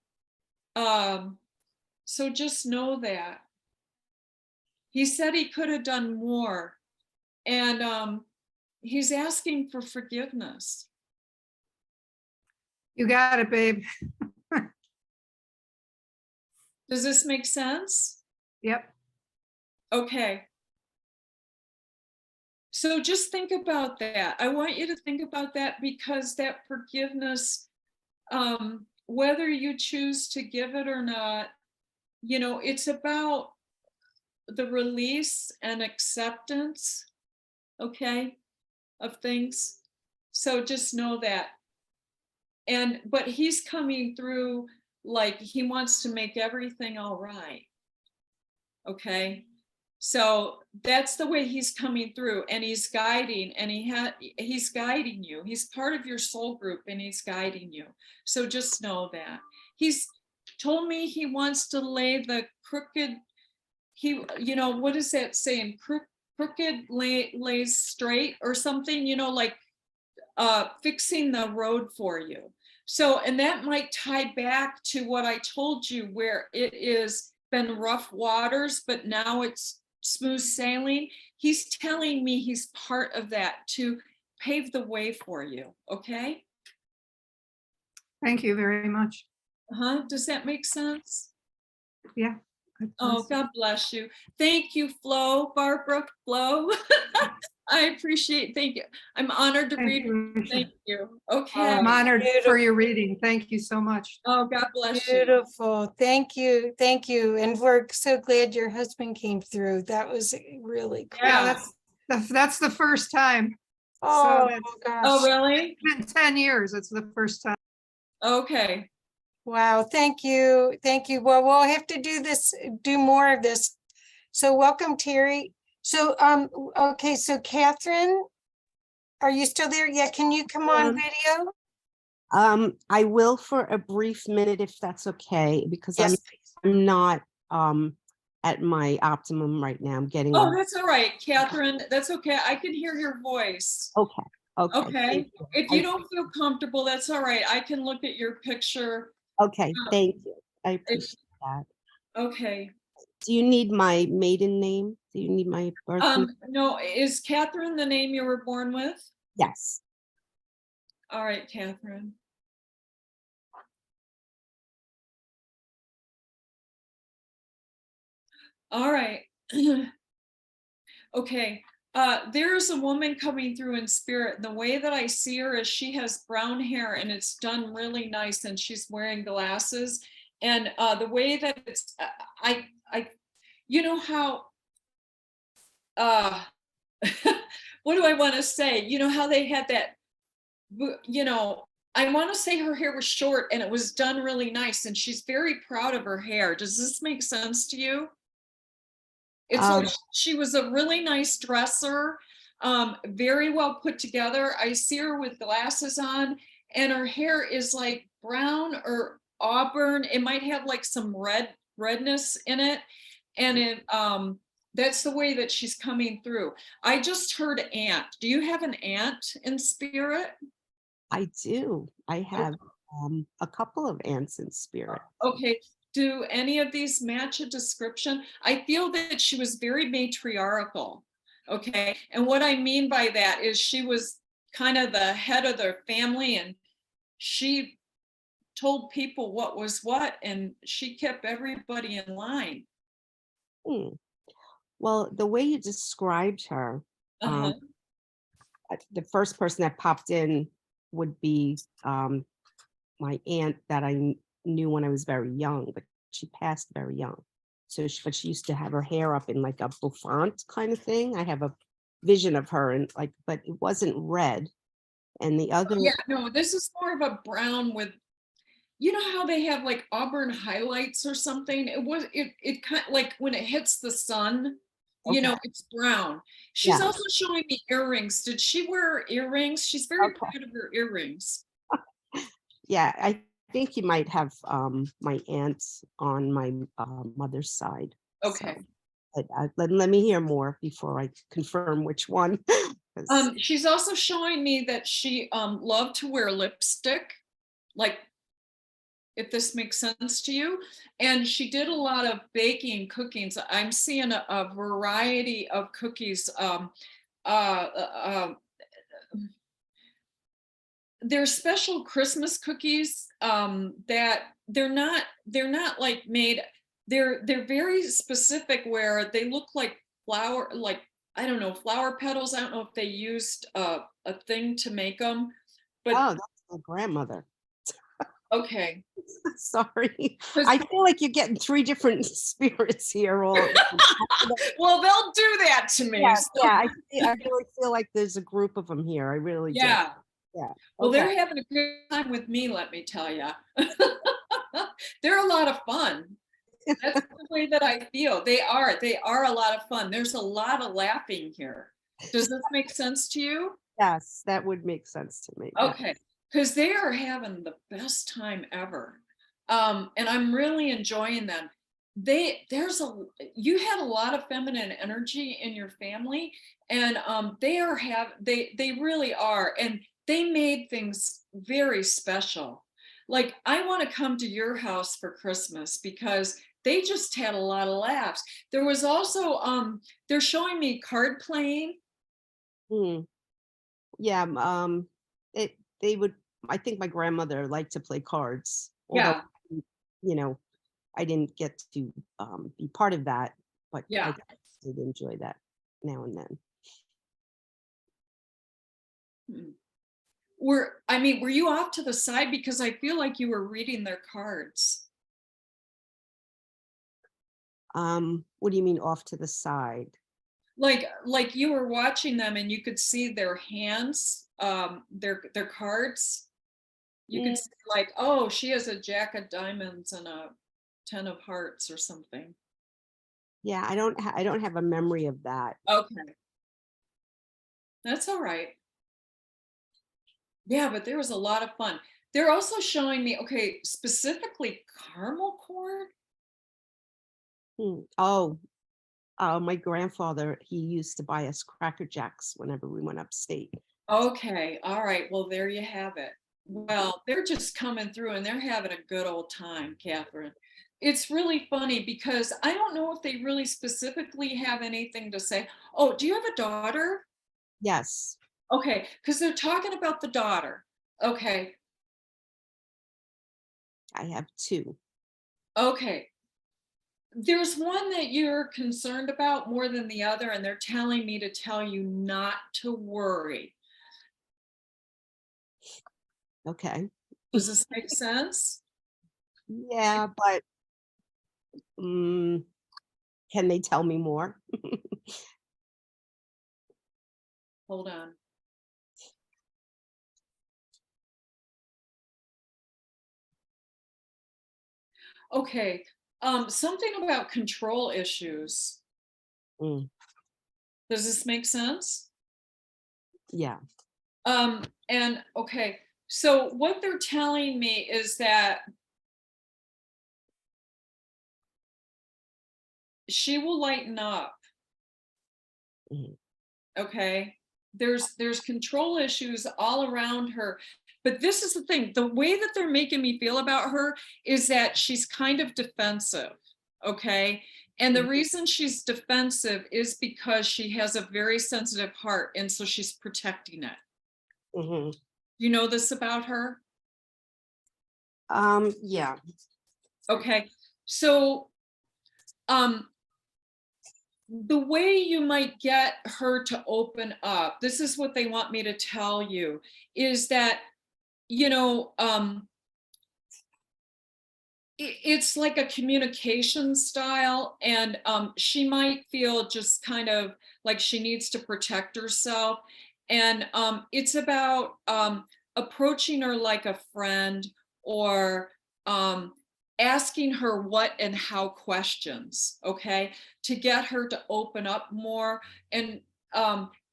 So just know that. He said he could have done more. And he's asking for forgiveness. You got it, babe. Does this make sense? Yep. Okay. So just think about that. I want you to think about that, because that forgiveness, whether you choose to give it or not, you know, it's about the release and acceptance, okay, of things. So just know that. But he's coming through like he wants to make everything all right. Okay. So that's the way he's coming through, and he's guiding, and he's guiding you. He's part of your soul group, and he's guiding you. So just know that. He's told me he wants to lay the crooked, you know, what is that saying? Crooked lays straight or something, you know, like fixing the road for you. So, and that might tie back to what I told you, where it is been rough waters, but now it's smooth sailing. He's telling me he's part of that to pave the way for you. Okay. Thank you very much. Does that make sense? Yeah. Oh, God bless you. Thank you, Flo, Barbara, Flo. I appreciate, thank you. I'm honored to read. Thank you. Okay. I'm honored for your reading. Thank you so much. Oh, God bless you. Beautiful. Thank you. Thank you. And we're so glad your husband came through. That was really cool. Yeah, that's the first time. Oh, So gosh. Oh, really? it's been 10 years. It's the first time. Okay. Wow. Thank you. Thank you. Well, we'll have to do more of this. So welcome, Terry. So, okay. So Catherine, are you still there? Yeah. Can you come on video? I will for a brief minute, if that's okay, because Yes, I'm not at my optimum right now. I'm getting. Oh, that's all right, Catherine. That's okay. I can hear your voice. Okay. Okay. Okay. If you don't feel comfortable, that's all right. I can look at your picture. Okay. Thank you. I appreciate that. Okay. Do you need my maiden name? Do you need my birth name? No, is Catherine the name you were born with? Yes. All right, Catherine. All right. Okay. There's a woman coming through in spirit. The way that I see her is she has brown hair and it's done really nice, and she's wearing glasses. And the way that it's, you know how, what do I want to say? You know how they had that, you know, I want to say her hair was short and it was done really nice, and she's very proud of her hair. Does this make sense to you? It's like she was a really nice dresser, very well put together. I see her with glasses on, and her hair is like brown or auburn. It might have like some redness in it, and that's the way that she's coming through. I just heard aunt. Do you have an aunt in spirit? I do. I have a couple of aunts in spirit. Okay. Do any of these match a description? I feel that she was very matriarchal. Okay. And what I mean by that is she was kind of the head of their family, and she told people what was what, and she kept everybody in line. Well, the way you described her, the first person that popped in would be my aunt that I knew when I was very young, but she passed very young. So but she used to have her hair up in like a bouffant kind of thing. I have a vision of her, and like, but it wasn't red. And the other, yeah, no, this is more of a brown with, you know how they have like auburn highlights or something. It kind of like when it hits the sun, you know, it's brown. She's also showing me earrings. Did she wear earrings? She's very proud of her earrings. yeah, I think you might have my aunts on my mother's side. Okay. So, but let me hear more before I confirm which one. She's also showing me that she loved to wear lipstick, like, if this makes sense to you. And she did a lot of baking, cooking. So I'm seeing a variety of cookies. There's special Christmas cookies that they're not like made. They're very specific, where they look like flower, like, I don't know, flower petals. I don't know if they used a thing to make them, but that's my grandmother. Okay. Sorry. I feel like you're getting three different spirits here. All well, they'll do that to me. Yeah, so. I really feel like there's a group of them here. I really do. Yeah. Yeah. Well, they're having a good time with me, let me tell you. They're a lot of fun. That's the way that I feel. They are a lot of fun. There's a lot of laughing here. Does this make sense to you? Yes, that would make sense to me. Okay. Because they are having the best time ever. And I'm really enjoying them. You had a lot of feminine energy in your family, and they really are, and they made things very special. Like, I want to come to your house for Christmas because they just had a lot of laughs. There was also they're showing me card playing. Yeah, they would, I think my grandmother liked to play cards. Yeah. Although, you know, I didn't get to be part of that, but Yeah. I did enjoy that now and then. Were you off to the side? Because I feel like you were reading their cards. What do you mean off to the side? Like you were watching them and you could see their hands, their cards. You could see like, oh, she has a Jack of Diamonds and a 10 of Hearts or something. Yeah, I don't have a memory of that. Okay. That's all right. Yeah, but there was a lot of fun. They're also showing me, okay, specifically caramel corn. Oh, my grandfather, he used to buy us Cracker Jacks whenever we went upstate. Okay, all right. Well, there you have it. Well, they're just coming through and they're having a good old time, Catherine. It's really funny because I don't know if they really specifically have anything to say. Oh, do you have a daughter? Yes. Okay, because they're talking about the daughter. Okay, I have 2. okay. There's one that you're concerned about more than the other, and they're telling me to tell you not to worry. Okay. Does this make sense? Yeah, but can they tell me more? Hold on. Okay, something about control issues. Mm, Does this make sense? yeah. And okay, so what they're telling me is that she will lighten up. Mhm. Okay, there's control issues all around her, but this is the thing, the way that they're making me feel about her is that she's kind of defensive. Okay, and the reason she's defensive is because she has a very sensitive heart, and so she's protecting it. Mm-hmm. You know this about her? Yeah. Okay, so the way you might get her to open up, this is what they want me to tell you, is that, you know, it's like a communication style, and she might feel just kind of like she needs to protect herself. And it's about approaching her like a friend, or asking her what and how questions, okay, to get her to open up more, and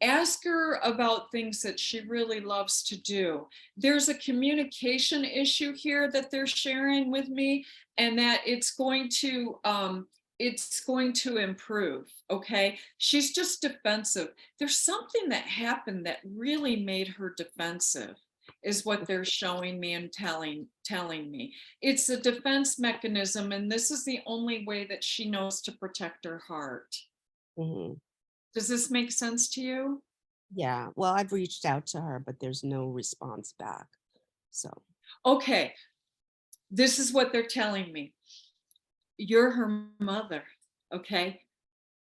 ask her about things that she really loves to do. There's a communication issue here that they're sharing with me, and that it's going to improve. Okay, she's just defensive. There's something that happened that really made her defensive, is what they're showing me and telling me. It's a defense mechanism, and this is the only way that she knows to protect her heart. Mm-hmm. Does this make sense to you? Yeah. Well, I've reached out to her, but there's no response back. So. Okay, this is what they're telling me. You're her mother, okay?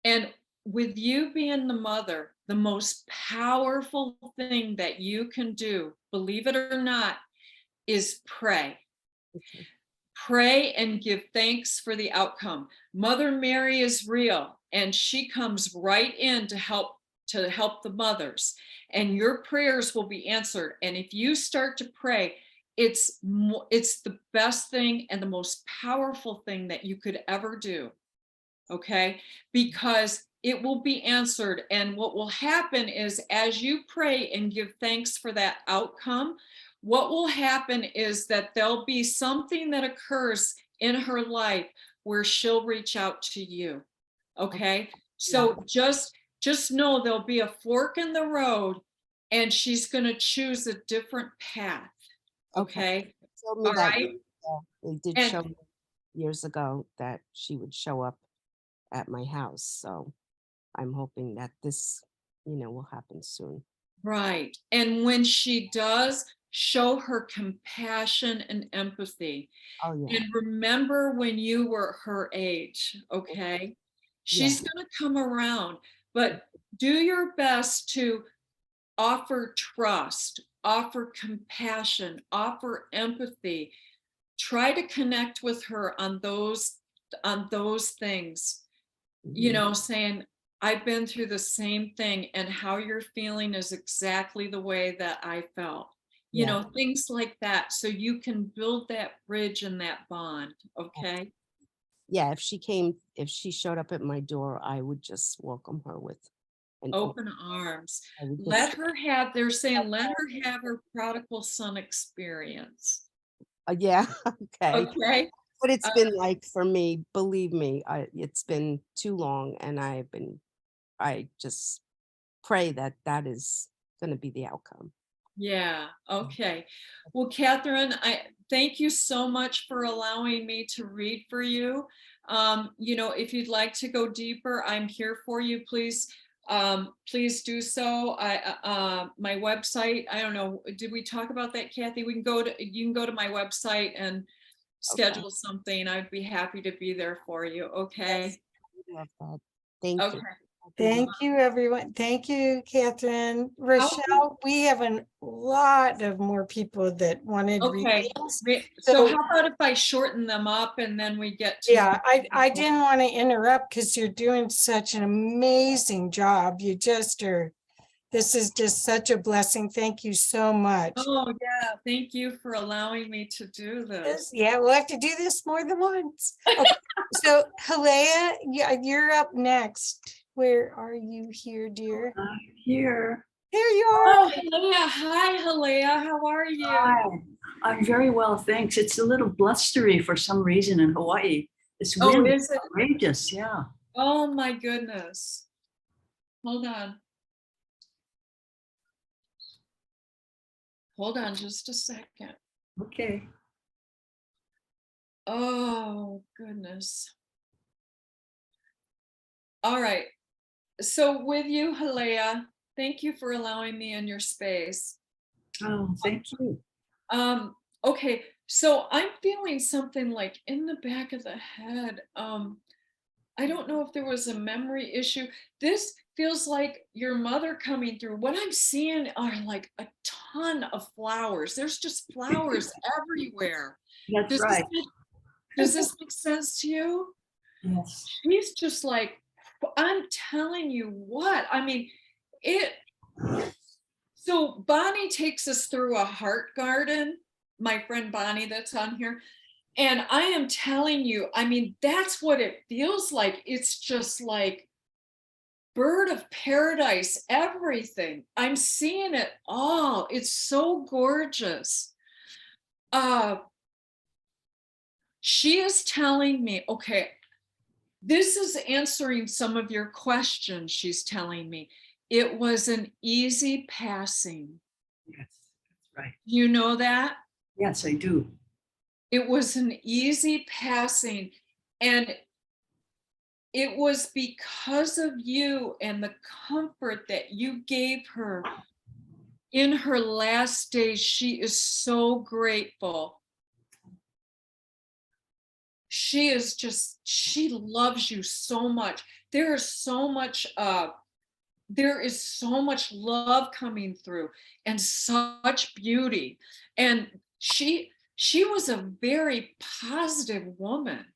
And with you being the mother, the most powerful thing that you can do, believe it or not, is pray. Okay. Pray and give thanks for the outcome. Mother Mary is real, and she comes right in to help the mothers, and your prayers will be answered. And if you start to pray, it's the best thing and the most powerful thing that you could ever do. Okay, because it will be answered. And what will happen is, as you pray and give thanks for that outcome, what will happen is that there'll be something that occurs in her life where she'll reach out to you. Okay, so just know there'll be a fork in the road, and she's going to choose a different path. Okay, Told me all that, right. they did And show me years ago that she would show up at my house. So I'm hoping that this, will happen soon. right. And when she does, show her compassion and empathy. Oh, yeah. And remember when you were her age, okay? She's going to come around, but do your best to offer trust, offer compassion, offer empathy. Try to connect with her on those things, you know, saying, I've been through the same thing, and how you're feeling is exactly the way that I felt. You know, things like that, so you can build that bridge and that bond, okay? Yeah, if she showed up at my door, I would just welcome her with an Open arms. I would Let just, her have, they're saying, let her have her prodigal son experience. yeah, okay. Okay. But it's been like, for me, believe me, it's been too long, and I just pray that that is going to be the outcome. Yeah. Okay. Well, Catherine, I thank you so much for allowing me to read for you. You know, if you'd like to go deeper, I'm here for you. Please do so. My website, I don't know, did we talk about that, Kathy? You can go to my website and schedule something. I'd be happy to be there for you. Okay. I love that. Thank Okay. you. Thank you, everyone. Thank you, Catherine. Rachelle, we have a lot of more people that wanted Okay. readings. So how about if I shorten them up and then we get to. Yeah, I didn't want to interrupt because you're doing such an amazing job. You just are, this is just such a blessing. Thank you so much. Oh, yeah. Thank you for allowing me to do this. Yeah, we'll have to do this more than once. Okay. So Halea, yeah, you're up next. Where are you here, dear? I'm here. There you are. Oh, Halea. Hi, Halea. How are you? Hi. I'm very well, thanks. It's a little blustery for some reason in Hawaii. This wind is outrageous, yeah. Oh my goodness. Hold on. Hold on just a second. Okay. Oh, goodness. All right. So with you, Halea, thank you for allowing me in your space. Oh, thank you. Okay, so I'm feeling something like in the back of the head. I don't know if there was a memory issue. This feels like your mother coming through. What I'm seeing are like a ton of flowers. There's just flowers everywhere. That's right. Does this make sense to you? Yes. She's just like, I'm telling you what, I mean, so Bonnie takes us through a heart garden, my friend Bonnie that's on here. And I am telling you, I mean, that's what it feels like. It's just like bird of paradise, everything. I'm seeing it all. It's so gorgeous. She is telling me, okay, this is answering some of your questions. She's telling me it was an easy passing. Yes, that's right. You know that? Yes, I do. It was an easy passing, and it was because of you and the comfort that you gave her in her last days. She is so grateful. She is just, she loves you so much. There is so much love coming through and such beauty. And she was a very positive woman.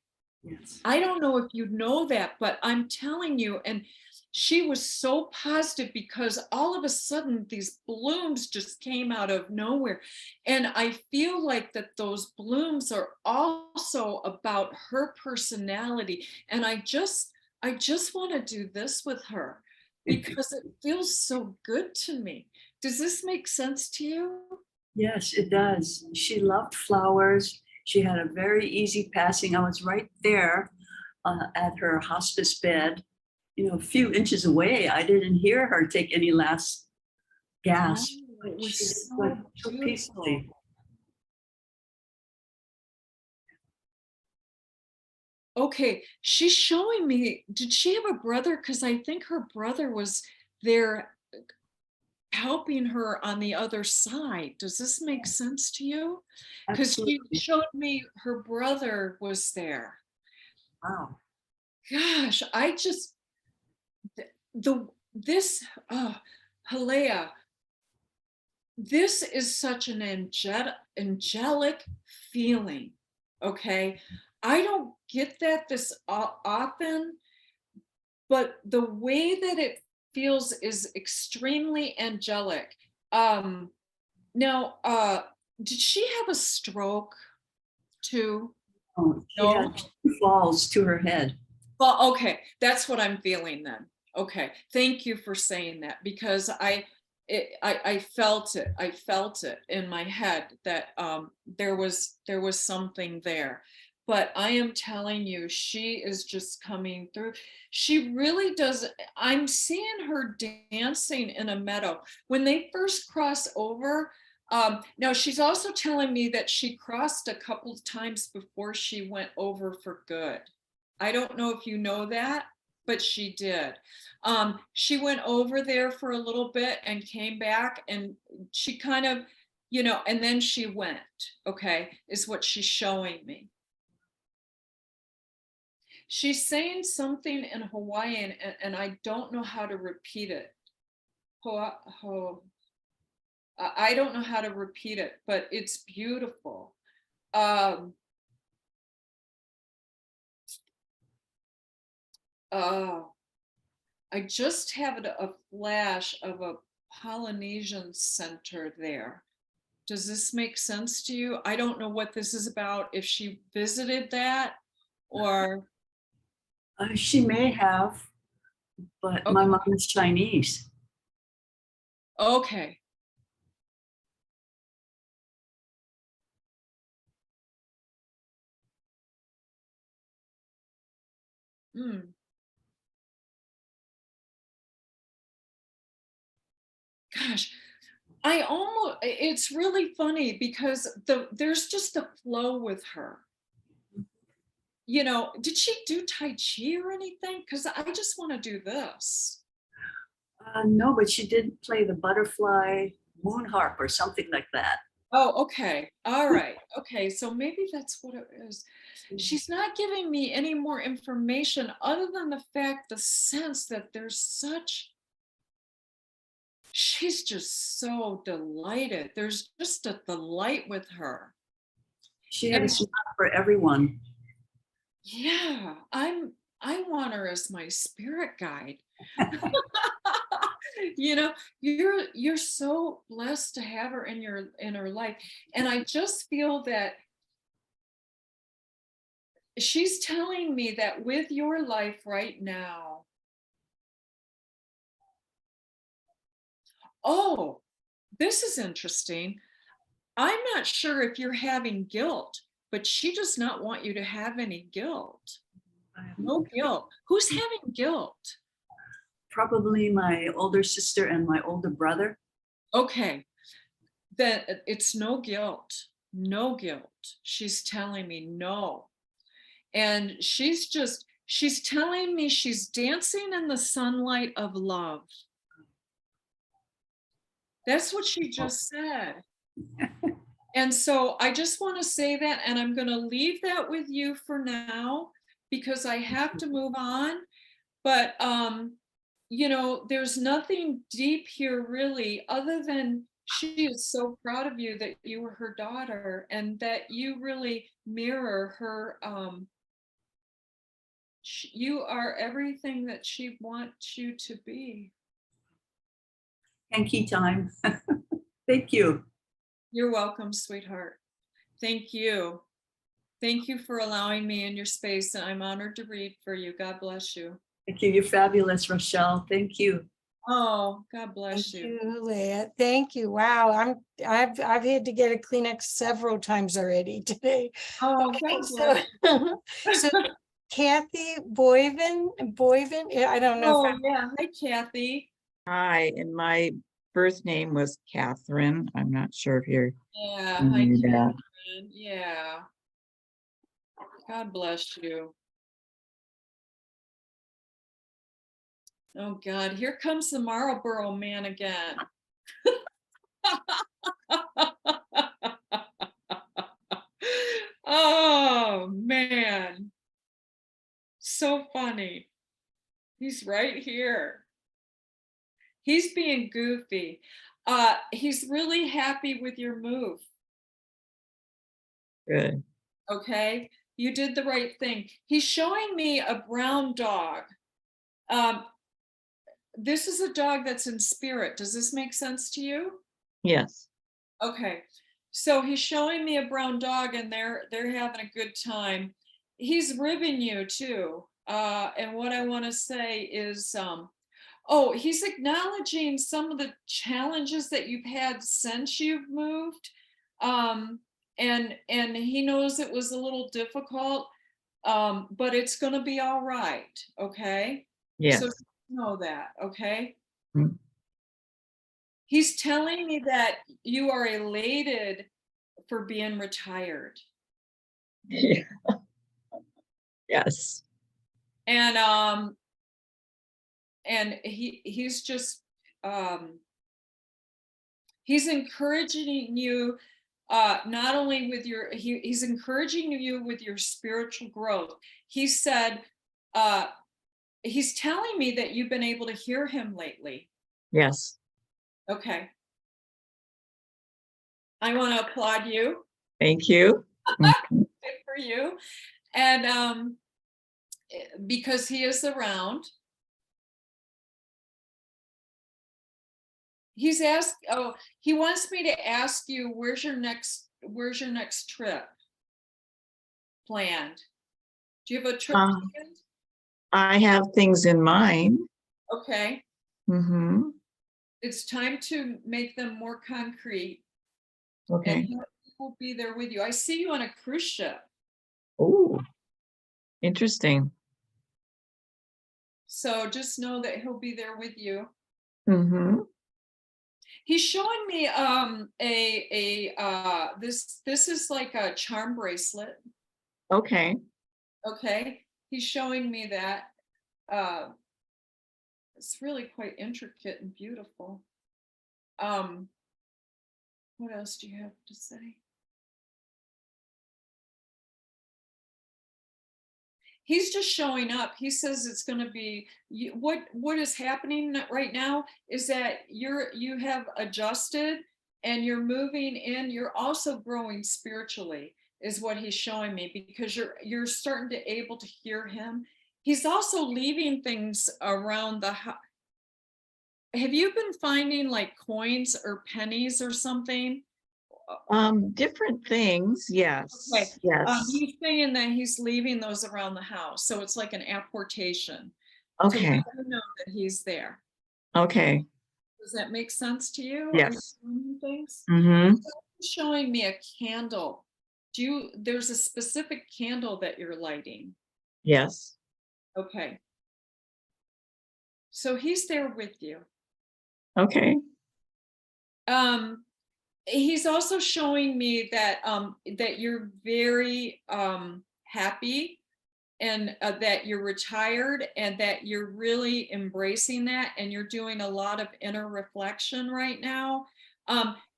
Yes. I don't know if you know that, but I'm telling you, and she was so positive because all of a sudden these blooms just came out of nowhere. And I feel like that those blooms are also about her personality. And I just want to do this with her because it feels so good to me. Does this make sense to you? Yes, it does. She loved flowers. She had a very easy passing. I was right there at her hospice bed, you know, a few inches away. I didn't hear her take any last gasp. Oh, it was she so went so beautiful. peacefully. Okay, she's showing me, did she have a brother? Because I think her brother was there helping her on the other side. Does this make sense to you? Because she Absolutely. showed me her brother was there. Wow. Gosh, I just this Halea, this is such an angelic feeling. Okay, I don't get that this often, but the way that it feels is extremely angelic. Now, did she have a stroke too? Oh, she No? had 2 falls to her head. Well, okay, that's what I'm feeling then. Okay, thank you for saying that, because I felt it. I felt it in my head that there was something there. But I am telling you, she is just coming through. She really does. I'm seeing her dancing in a meadow. When they first cross over, now she's also telling me that she crossed a couple of times before she went over for good. I don't know if you know that, but she did. She went over there for a little bit and came back, and she kind of, and then she went, okay, is what she's showing me. She's saying something in Hawaiian, and I don't know how to repeat it. I don't know how to repeat it, but it's beautiful. I just have a flash of a Polynesian center there. Does this make sense to you? I don't know what this is about, if she visited that or. She may have, but Okay. my mom is Chinese. Okay. Hmm. Gosh, it's really funny because there's just a flow with her. Did she do Tai Chi or anything? Because I just want to do this. No, but she did play the butterfly moon harp or something like that. Oh, okay. All right. Okay. So maybe that's what it is. She's not giving me any more information other than the sense that she's just so delighted. There's just a delight with her. She had a smile for everyone. Yeah, I want her as my spirit guide. You're so blessed to have her in her life. And I just feel that she's telling me that with your life right now. Oh, this is interesting. I'm not sure if you're having guilt, but she does not want you to have any guilt. No guilt. Who's having guilt? Probably my older sister and my older brother. Okay, then it's no guilt. No guilt. She's telling me no. And she's telling me she's dancing in the sunlight of love. That's what she just said. And so I just want to say that, and I'm going to leave that with you for now because I have to move on. But, there's nothing deep here really, other than she is so proud of you that you were her daughter and that you really mirror her. You are everything that she wants you to be. Hanky time. Thank you. You're welcome, sweetheart. Thank you. Thank you for allowing me in your space. And I'm honored to read for you. God bless you. Thank you. You're fabulous, Rachelle. Thank you. Oh, God bless Thank you. you, Leah. Thank you. Wow, I've had to get a Kleenex several times already today. Oh, Okay, God bless. so Kathy Boyven, I don't know. Oh, yeah. Hi, Kathy. Hi, and my birth name was Catherine. I'm not sure if you're. Yeah. Hi, knew that. Catherine. Yeah. God bless you. Oh, God. Here comes the Marlboro man again. Oh, man. So funny. He's right here. He's being goofy. He's really happy with your move. Good. Okay, you did the right thing. He's showing me a brown dog. This is a dog that's in spirit. Does this make sense to you? Yes. Okay, so he's showing me a brown dog, and they're having a good time. He's ribbing you too. And what I want to say is, oh, he's acknowledging some of the challenges that you've had since you've moved. And he knows it was a little difficult, but it's going to be all right. Okay. Yes. So know that. Okay. Mm. He's telling me that you are elated for being retired. Yeah. Yes. And he's just he's encouraging you, not only with your he's encouraging you with your spiritual growth. He said, he's telling me that you've been able to hear him lately. Yes. Okay. I want to applaud you. Thank you. Good for you. And because he is around. He's asked, oh, he wants me to ask you, where's your next trip planned? Do you have a trip planned? I have things in mind. Okay. Mm-hmm. It's time to make them more concrete. Okay. And he will be there with you. I see you on a cruise ship. Oh, interesting. So just know that he'll be there with you. Mm-hmm. He's showing me this is like a charm bracelet. Okay. Okay. He's showing me that. It's really quite intricate and beautiful. What else do you have to say? He's just showing up. He says it's going to be what is happening right now is that you have adjusted and you're moving in. You're also growing spiritually, is what he's showing me, because you're starting to able to hear him. He's also leaving things around the house. Have you been finding like coins or pennies or something? Different things. Yes. Okay. Yes. He's saying that he's leaving those around the house. So it's like an apportation. Okay. To let you know that he's there. Okay. Does that make sense to you? Yes. Are you things? Mm-hmm. He's showing me a candle. There's a specific candle that you're lighting? Yes. Okay. So he's there with you. Okay. He's also showing me that that you're very happy, and that you're retired, and that you're really embracing that, and you're doing a lot of inner reflection right now.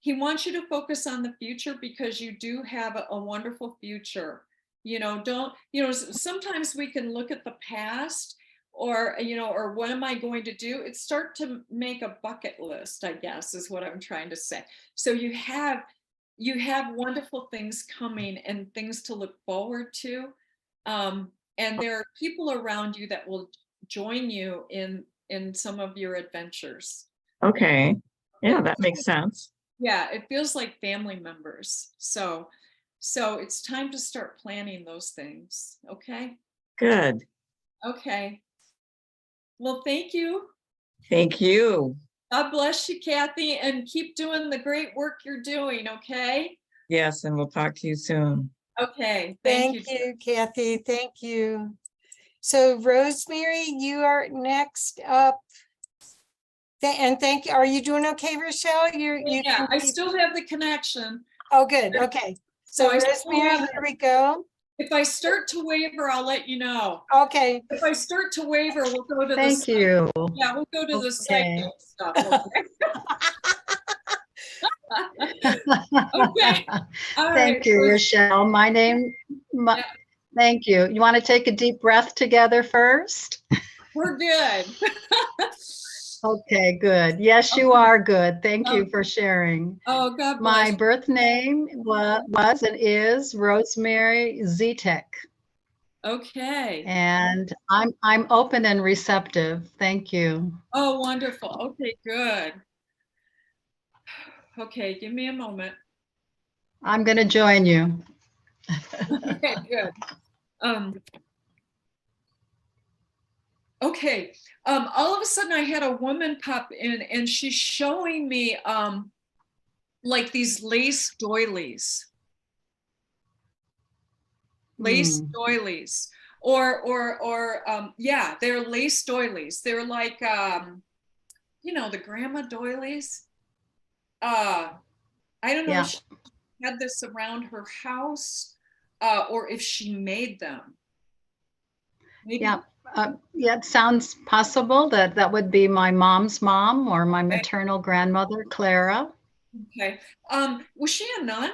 He wants you to focus on the future, because you do have a wonderful future. Sometimes we can look at the past, or what am I going to do? It's start to make a bucket list, I guess, is what I'm trying to say. So you have wonderful things coming and things to look forward to. And there are people around you that will join you in some of your adventures. Okay. Yeah, that makes sense. Yeah, it feels like family members. So it's time to start planning those things. Okay. Good. Okay. Well, thank you. Thank you. God bless you, Kathy, and keep doing the great work you're doing. Okay. Yes, and we'll talk to you soon. Okay. Thank you, Kathy. Thank you. So Rosemary, you are next up. And thank you. Are you doing okay, Rachelle? Yeah, I still have the connection. Oh, good. Okay. So Rosemary, here we go. If I start to waver, I'll let you know. Okay. If I start to waver, we'll go to Thank you. Yeah, we'll go to the psychic stuff. Okay? Okay. All Thank right. you, Rachelle. Yeah. Thank you. You want to take a deep breath together first? We're good. Okay, good. Yes, you Okay. are good. Thank you Okay. for sharing. Oh, God My bless. birth name was and is Rosemary Zetek, Okay. and I'm open and receptive. Thank you. Oh, wonderful. Okay, good. Okay, give me a moment. I'm going to join you. Okay, good. Okay. All of a sudden I had a woman pop in and she's showing me like these lace doilies. Lace doilies. Or yeah, they're lace doilies. They're like you know, the grandma doilies. I don't know Yeah. if she had this around her house or if she made them. Maybe. Yeah. Yeah, it sounds possible that that would be my mom's mom or my maternal grandmother, Clara. Okay. Was she a nun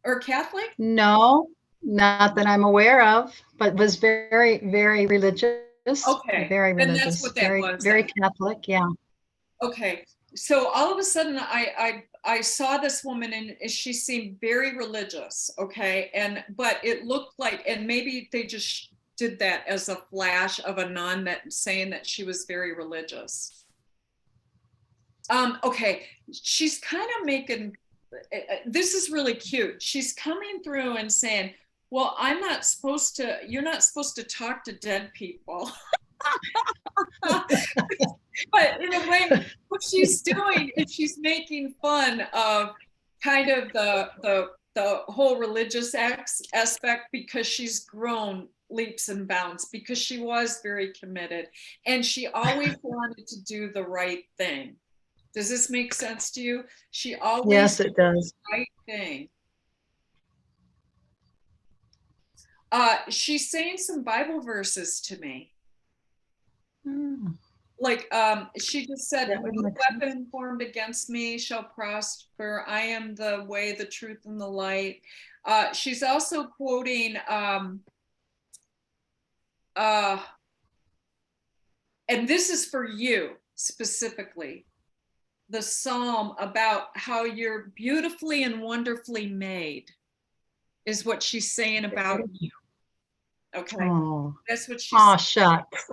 or Catholic? No, not that I'm aware of, but was very, very religious. Okay. Very Then that's religious. what that Very, was. very Then. Catholic. Yeah. Okay. So all of a sudden I saw this woman and she seemed very religious. Okay. But it looked like, and maybe they just did that as a flash of a nun that saying that she was very religious. Okay. She's kind of making, this is really cute. She's coming through and saying, well, you're not supposed to talk to dead people. But in a way, what she's doing is she's making fun of kind of the whole religious aspect because she's grown leaps and bounds because she was very committed and she always wanted to do the right thing. Does this make sense to you? She always Yes, it does. did the right thing. She's saying some Bible verses to me. Like she just said, no weapon formed against me shall prosper. I am the way, the truth, and the light. She's also quoting and this is for you specifically, the psalm about how you're beautifully and wonderfully made is what she's saying about you. Okay. Oh, that's what she's oh, shucks.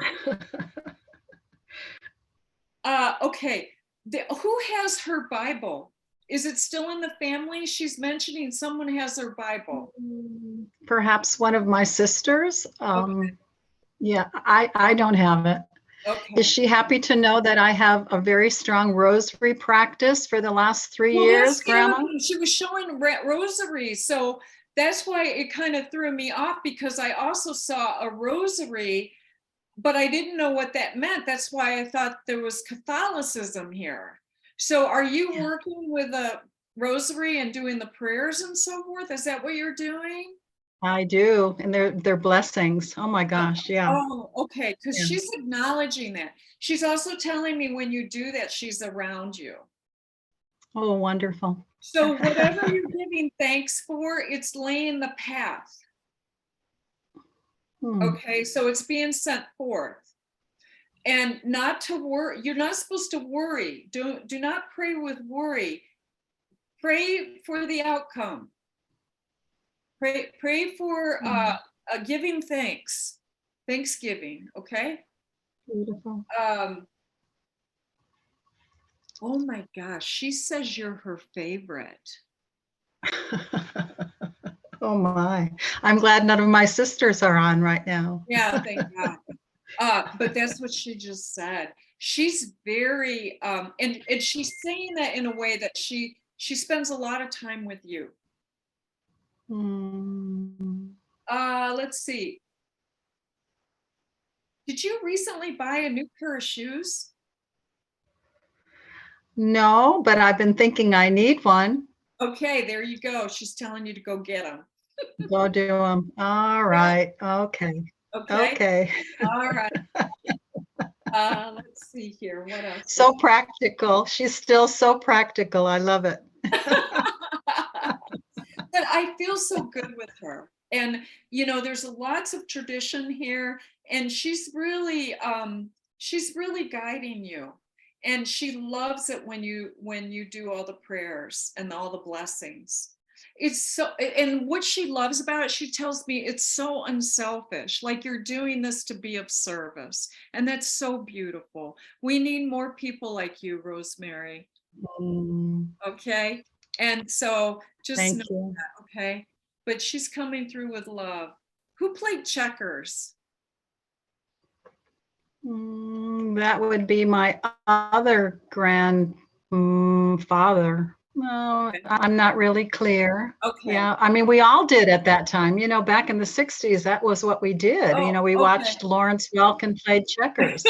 Okay. Who has her Bible? Is it still in the family? She's mentioning someone has her Bible. Perhaps one of my sisters. Okay. Yeah, I don't have it. Okay. Is she happy to know that I have a very strong rosary practice for the last 3 years, Grandma? She was showing rosary. So that's why it kind of threw me off because I also saw a rosary, but I didn't know what that meant. That's why I thought there was Catholicism here. So are you working with a rosary and doing the prayers and so forth? Is that what you're doing? I do, and they're blessings. Oh my gosh, yeah. Oh, okay, because she's acknowledging that. She's also telling me when you do that, she's around you. Oh, wonderful. So whatever you're giving thanks for, it's laying the path. Okay, so it's being sent forth. And not to worry, you're not supposed to worry. Do not pray with worry. Pray for the outcome. Pray for giving thanks. Thanksgiving, okay? Beautiful. Oh my gosh, she says you're her favorite. Oh my, I'm glad none of my sisters are on right now. Yeah, thank God. But that's what she just said. She's very, and she's saying that in a way that she spends a lot of time with you. Let's see. Did you recently buy a new pair of shoes? No, but I've been thinking I need one. Okay, there you go. She's telling you to go get them. Go do them. All right. Okay. Okay. All right. Let's see here. What else? So practical. She's still so practical. I love it. I feel so good with her. And, you know, there's lots of tradition here, and she's really guiding you. And she loves it when you do all the prayers and all the blessings. It's so, and what she loves about it, she tells me it's so unselfish, like you're doing this to be of service. And that's so beautiful. We need more people like you, Rosemary. Okay. And so just Thank know you. that, okay? But she's coming through with love. Who played checkers? That would be my other grandfather. No, I'm not really clear. Okay. Yeah, I mean, we all did at that time. You know, back in the 60s, that was what we did. Oh, You know, we okay. watched Lawrence Welk play checkers.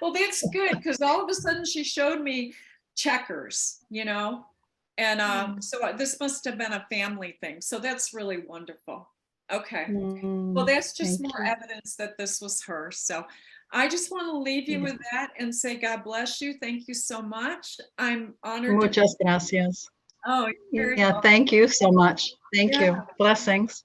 Well, that's good, because all of a sudden she showed me checkers, you know, and so this must have been a family thing. So that's really wonderful. Okay. Well, that's just Thank more you. evidence that this was her. So I just want to leave you with that and say, God bless you. Thank you so much. I'm honored. Muchas gracias. Oh, you're very Yeah, welcome. thank you so much. Thank you. Blessings.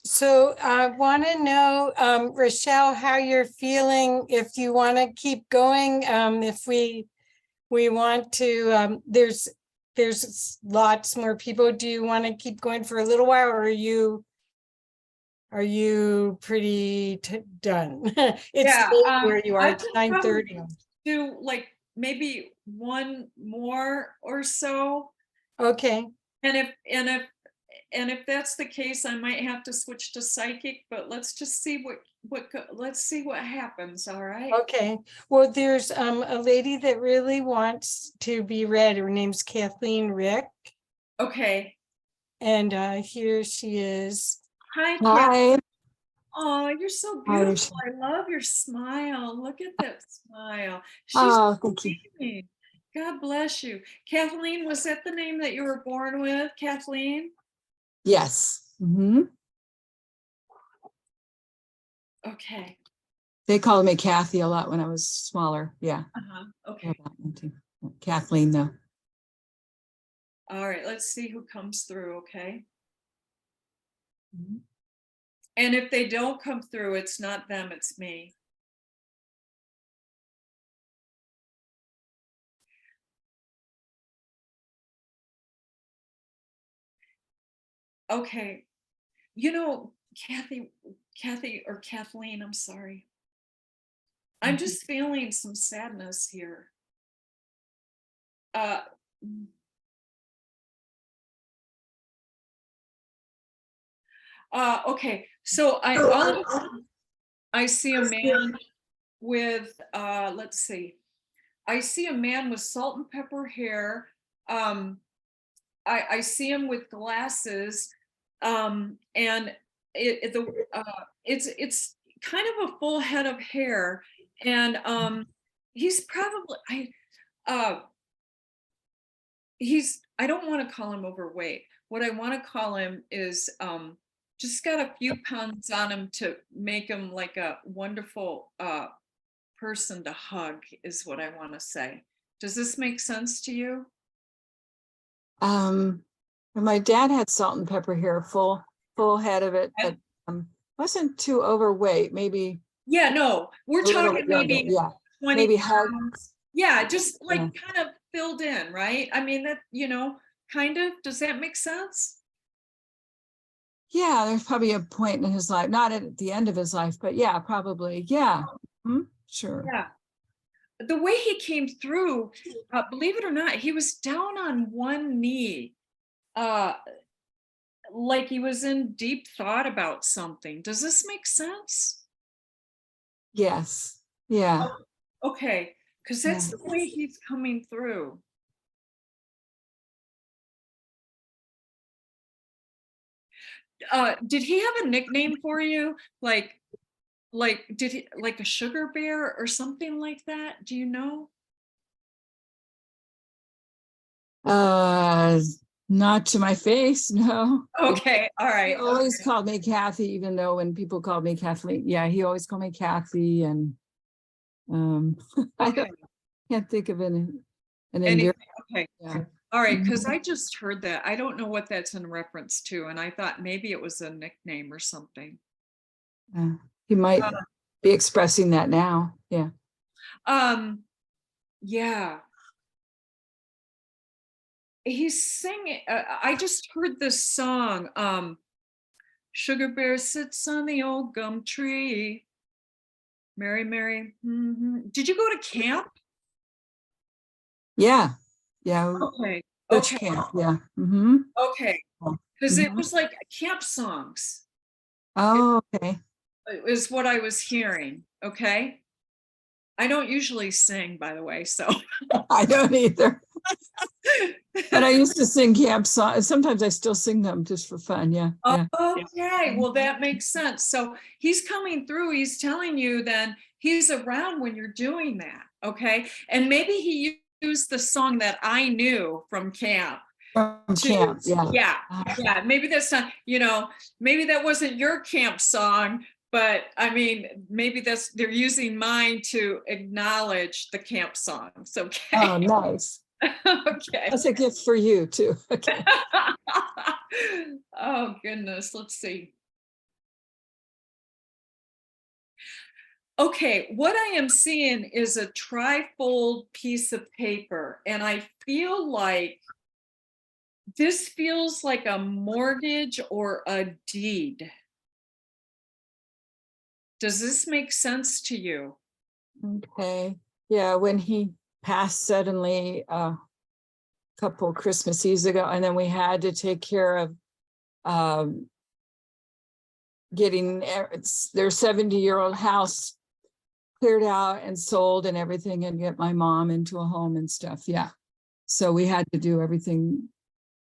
So I want to know, Rachelle, how you're feeling, if you want to keep going, if we want to, there's lots more people. Do you want to keep going for a little while, or are you pretty done? It's late where you are. It's 9:30. Do like maybe one more or so. Okay. And if that's the case, I might have to switch to psychic, but let's just see let's see what happens. All right. Okay. Well, there's a lady that really wants to be read. Her name's Kathleen Rick. Okay. And here she is. Hi. Hi. Oh, you're so beautiful. I love your smile. Look at that smile. Oh, thank you. Amazing. God bless you. Kathleen, was that the name that you were born with? Kathleen? Yes. Okay. They called me Kathy a lot when I was smaller. Yeah. Okay. Kathleen, though. All right. Let's see who comes through. Okay. And if they don't come through, it's not them, it's me. Okay. You know, Kathy or Kathleen, I'm sorry. I'm just feeling some sadness here. Okay. So I see a man with, let's see. I see a man with salt and pepper hair. I see him with glasses, and it's kind of a full head of hair, and he's probably I don't want to call him overweight. What I want to call him is just got a few pounds on him to make him like a wonderful person to hug, is what I want to say. Does this make sense to you? My dad had salt and pepper hair, full head of it, but wasn't too overweight. Maybe. Yeah, no, we're talking maybe 20 maybe pounds. Yeah, just like kind of filled in, right? I mean, that, you know, kind of, does that make sense? Yeah, there's probably a point in his life, not at the end of his life, but yeah, probably. Yeah. Sure. Yeah. The way he came through, believe it or not, he was down on one knee, like he was in deep thought about something. Does this make sense? Yes. Yeah. Okay, because that's the way he's coming through. Did he have a nickname for you? Like did he, like a sugar bear or something like that? Do you know? Not to my face, no. Okay, all right. He always called me Kathy, even though when people called me Kathleen, yeah, he always called me Kathy, and I can't think of an endearing. Okay. Yeah. All right, Mhm. because I just heard that. I don't know what that's in reference to, and I thought maybe it was a nickname or something. He might Uh, be expressing that now. Yeah. Yeah. He's singing. I just heard this song. Sugar Bear sits on the old gum tree. Mary, Mary. Did you go to camp? Yeah. Yeah. Okay. Church Okay. camp. Yeah. Mm-hmm. Okay. Because it was like camp songs. Oh, okay. It was what I was hearing. Okay. I don't usually sing, by the way, so. I don't either. But I used to sing camp songs. Sometimes I still sing them just for fun. Yeah. Yeah. Okay, well, that makes sense. So he's coming through, he's telling you then he's around when you're doing that, okay? And maybe he used the song that I knew from camp. From camp, yeah. Yeah, maybe that's not, maybe that wasn't your camp song, but I mean, maybe they're using mine to acknowledge the camp songs, okay? Oh, nice. Okay. That's a gift for you too. Okay. Oh, goodness. Let's see. Okay, what I am seeing is a trifold piece of paper, and I feel like this feels like a mortgage or a deed. Does this make sense to you? Okay. Yeah, when he passed suddenly a couple Christmas Eves ago, and then we had to take care of getting their 70-year-old house cleared out and sold and everything, and get my mom into a home and stuff. Yeah. So we had to do everything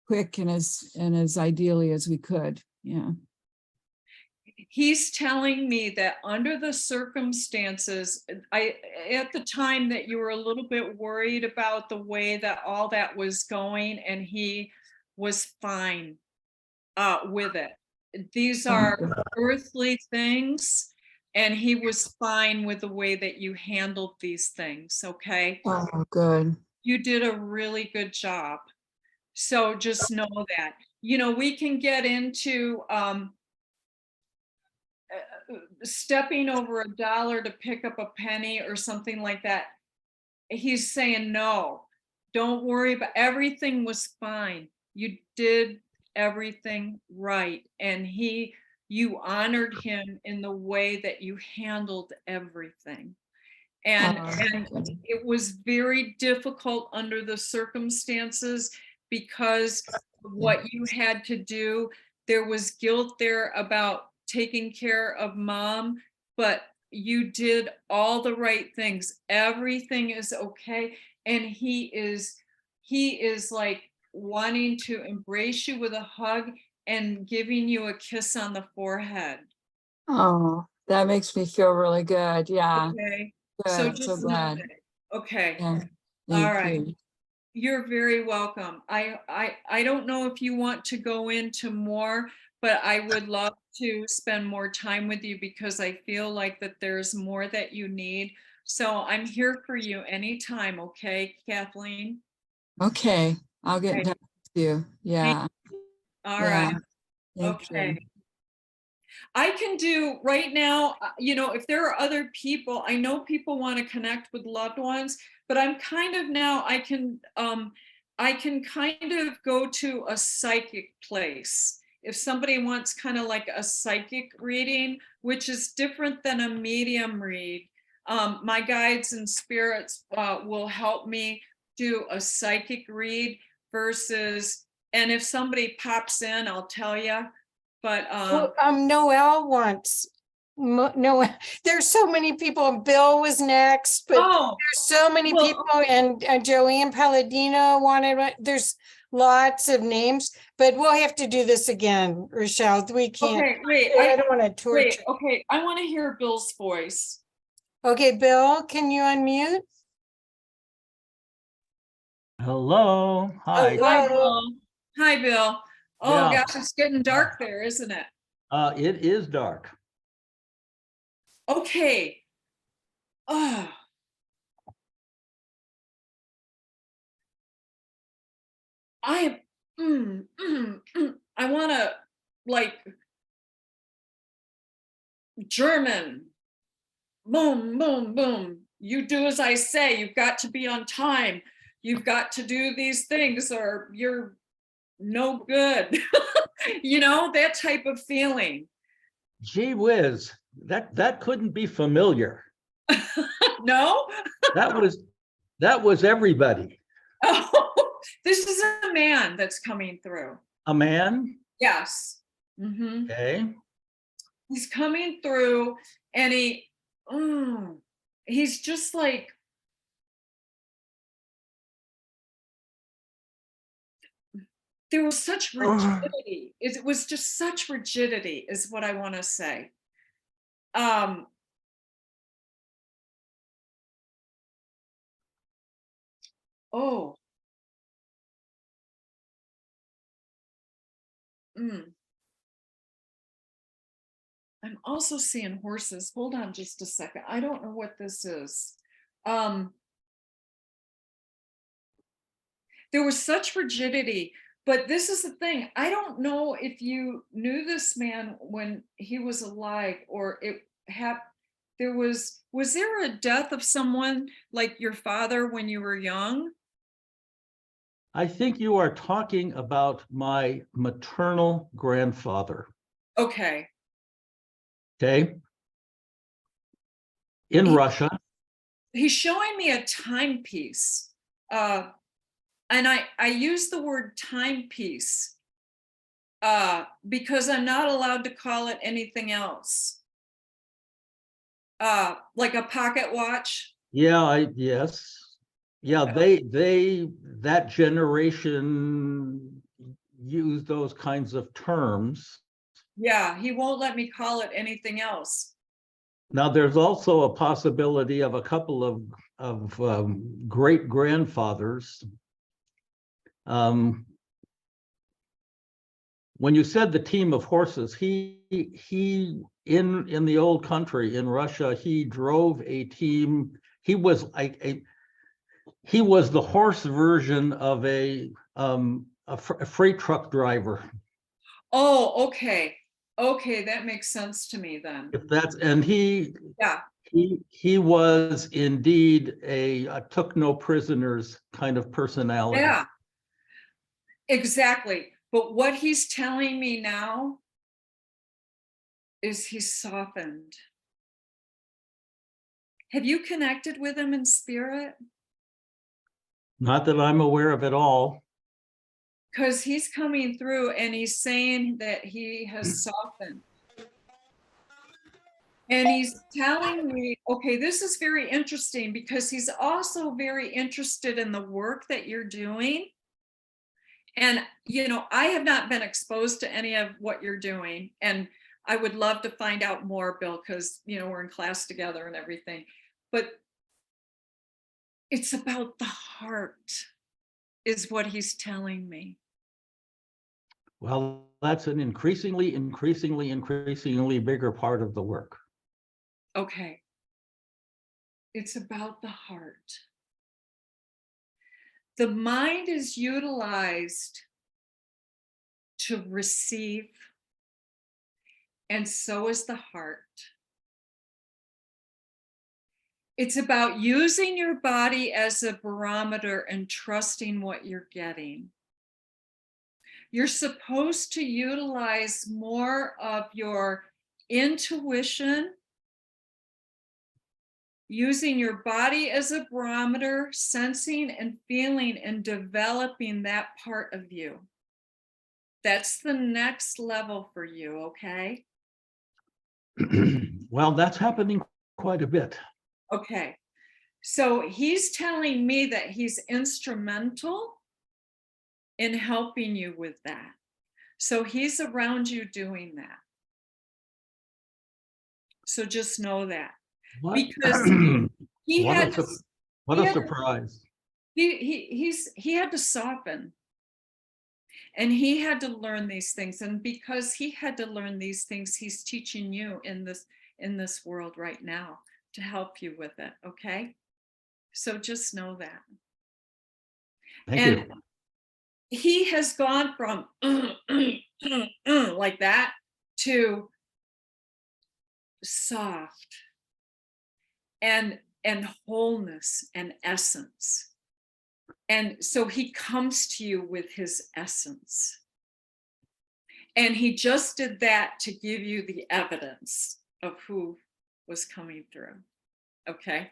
quick and as ideally as we could. Yeah. He's telling me that under the circumstances, at the time that you were a little bit worried about the way that all that was going, and he was fine with it. These are earthly things, and he was fine with the way that you handled these things, okay? Oh, good. You did a really good job. So just know that. We can get into stepping over $1 to pick up a penny or something like that. He's saying, no, don't worry about everything was fine. You did everything right. And you honored him in the way that you handled everything. And it was very difficult under the circumstances because of what you had to do. There was guilt there about taking care of mom, but you did all the right things. Everything is okay. And he is like wanting to embrace you with a hug and giving you a kiss on the forehead. Oh, that makes me feel really good. Yeah. Okay. Good. So just So glad. Okay. Yeah. All right. You. You're very welcome. I don't know if you want to go into more, but I would love to spend more time with you because I feel like that there's more that you need. So I'm here for you anytime. Okay, Kathleen? Okay. I'll get in touch with you. Yeah. All Yeah. right. Thank Okay. you. I can do right now, if there are other people, I know people want to connect with loved ones, but I'm kind of now, I can kind of go to a psychic place. If somebody wants kind of like a psychic reading, which is different than a medium read, my guides and spirits will help me do a psychic read versus, and if somebody pops in, I'll tell you. But Noelle wants Noelle. There's so many people. Bill was next, but there's so many people, and Joanne Palladino wanted. There's lots of names, but we'll have to do this again, Rachelle. We can't. Okay, wait. I don't want to torture. Wait, okay, I want to hear Bill's voice. Okay, Bill, can you unmute? Hello. Hi. Hello. Hi, Bill. Hi, Bill. Oh Yeah. gosh, it's getting dark there, isn't it? It is dark. Okay. Oh. I want to like German, boom, boom, boom. You do as I say. You've got to be on time. You've got to do these things or you're no good. You know, that type of feeling. Gee whiz, that couldn't be familiar. No? that was everybody. Oh, this is a man that's coming through. A man? Yes. Mm-hmm. Okay. He's coming through and he's just like, there was such rigidity. It was just such rigidity is what I want to say. Oh. I'm also seeing horses. Hold on just a second. I don't know what this is. There was such rigidity, but this is the thing. I don't know if you knew this man when he was alive or was there a death of someone like your father when you were young? I think you are talking about my maternal grandfather. Okay. Okay. In Russia. He's showing me a timepiece. And I use the word timepiece because I'm not allowed to call it anything else. Like a pocket watch. Yeah, yes. Yeah, that generation use those kinds of terms. Yeah, he won't let me call it anything else. Now, there's also a possibility of a couple of great grandfathers. When you said the team of horses, he in the old country in Russia, he drove a team. He was he was the horse version of a freight truck driver. Oh, okay. Okay, that makes sense to me then. If that's and he was indeed a took no prisoners kind of personality. Yeah, exactly. But what he's telling me now is he's softened. Have you connected with him in spirit? Not that I'm aware of at all. Because he's coming through and he's saying that he has softened. And he's telling me, okay, this is very interesting because he's also very interested in the work that you're doing. And, you know, I have not been exposed to any of what you're doing. And I would love to find out more, Bill, because, you know, we're in class together and everything. But it's about the heart, is what he's telling me. Well, that's an increasingly bigger part of the work. Okay. It's about the heart. The mind is utilized to receive, and so is the heart. It's about using your body as a barometer and trusting what you're getting. You're supposed to utilize more of your intuition, using your body as a barometer, sensing and feeling and developing that part of you. That's the next level for you, okay? Well, that's happening quite a bit. Okay. So he's telling me that he's instrumental in helping you with that. So he's around you doing that. So just know that. What? Because he had to, what a surprise. He had to soften. And he had to learn these things. And because he had to learn these things, he's teaching you in this world right now to help you with it. Okay. So just know that. Thank you. he has gone from like that to soft and wholeness and essence. And so he comes to you with his essence. And he just did that to give you the evidence of who was coming through. Okay.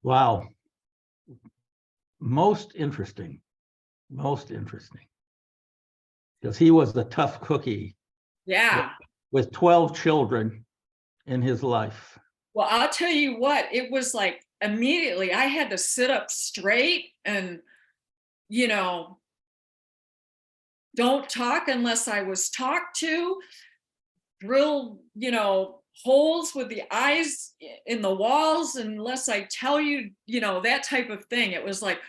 Wow. Most interesting. Most interesting. Because he was the tough cookie. Yeah. With 12 children in his life. Well, I'll tell you what, it was like immediately I had to sit up straight and, you know, don't talk unless I was talked to, drill, you know, holes with the eyes in the walls unless I tell you, you know, that type of thing. It was like,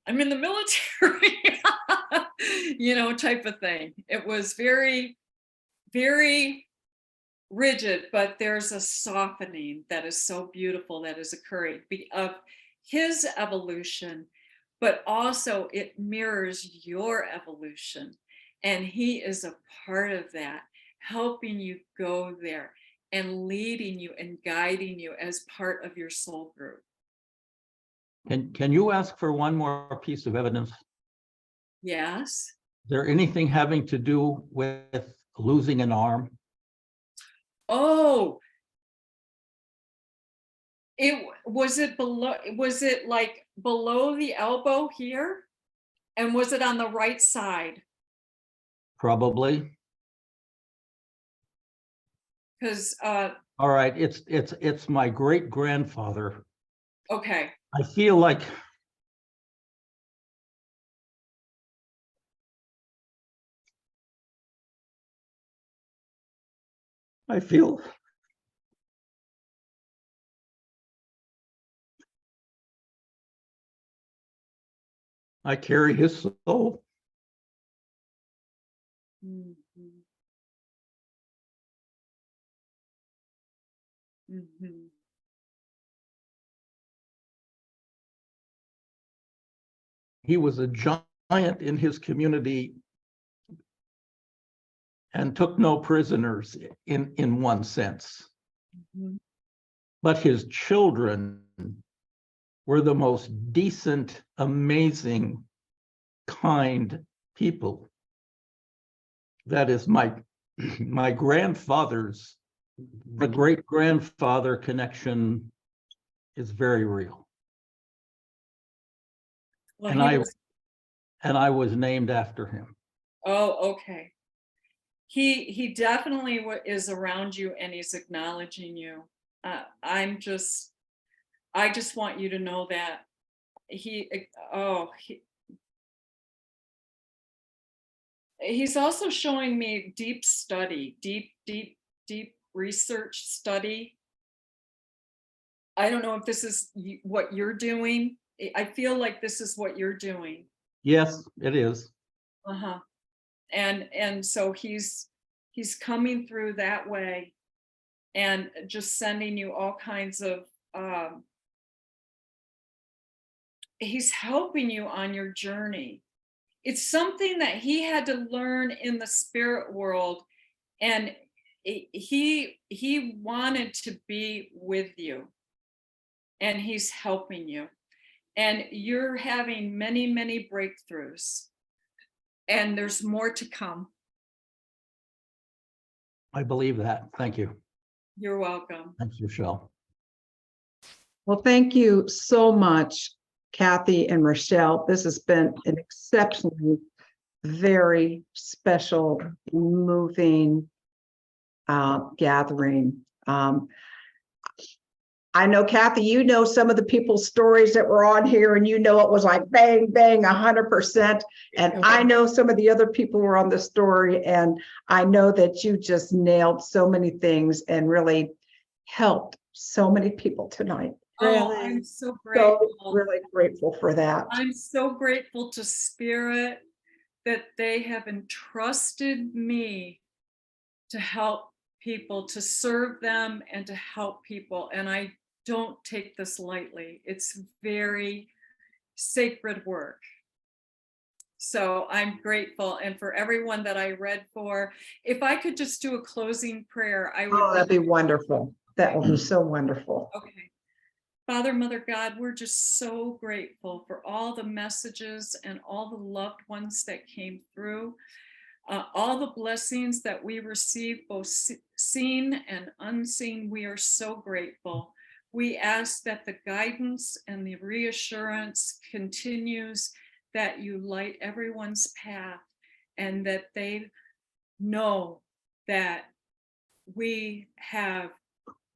I'm in the military, you know, type of thing. It was very, very rigid, but there's a softening that is so beautiful that is occurring of his evolution, but also it mirrors your evolution. And he is a part of that, helping you go there and leading you and guiding you as part of your soul group. Can you ask for one more piece of evidence? Yes. Is there anything having to do with losing an Oh, was it like below the elbow here? And was it on the right side? Probably. Because all right, it's my great grandfather. okay. I feel like I carry his soul. Mm-hmm. Mm-hmm. He was a giant in his community and took no prisoners in one sense. Mm-hmm. But his children were the most decent, amazing, kind people. That is my grandfather's, the great grandfather connection is very real. Well, and I was named after him. Oh, okay. He definitely is around you and he's acknowledging you. I just want you to know that he's also showing me deep study, deep research study. I don't know if this is what you're doing. I feel like this is what you're doing. Yes, it is. Uh-huh. And so he's coming through that way and just sending you all kinds of he's helping you on your journey. It's something that he had to learn in the spirit world, and he wanted to be with you, and he's helping you, and you're having many breakthroughs, and there's more to come. I believe that. Thank you. You're welcome. Thanks, Rachelle. Well, thank you so much, Kathy and Rachelle. This has been an exceptionally very special, moving gathering. I know, Kathy, you know some of the people's stories that were on here, and you know it was like bang, bang, 100%. And okay. I know some of the other people were on the story, and I know that you just nailed so many things and really helped so many people tonight. Oh, really? I'm so grateful. So really grateful for that. I'm so grateful to Spirit that they have entrusted me to help people, to serve them and to help people. And I don't take this lightly. It's very sacred work. So I'm grateful. And for everyone that I read for, if I could just do a closing prayer, I would. Oh, that'd be wonderful. That would be so wonderful. Okay. Father, Mother God, we're just so grateful for all the messages and all the loved ones that came through, all the blessings that we received, both seen and unseen. We are so grateful. We ask that the guidance and the reassurance continues, that you light everyone's path, and that they know that we have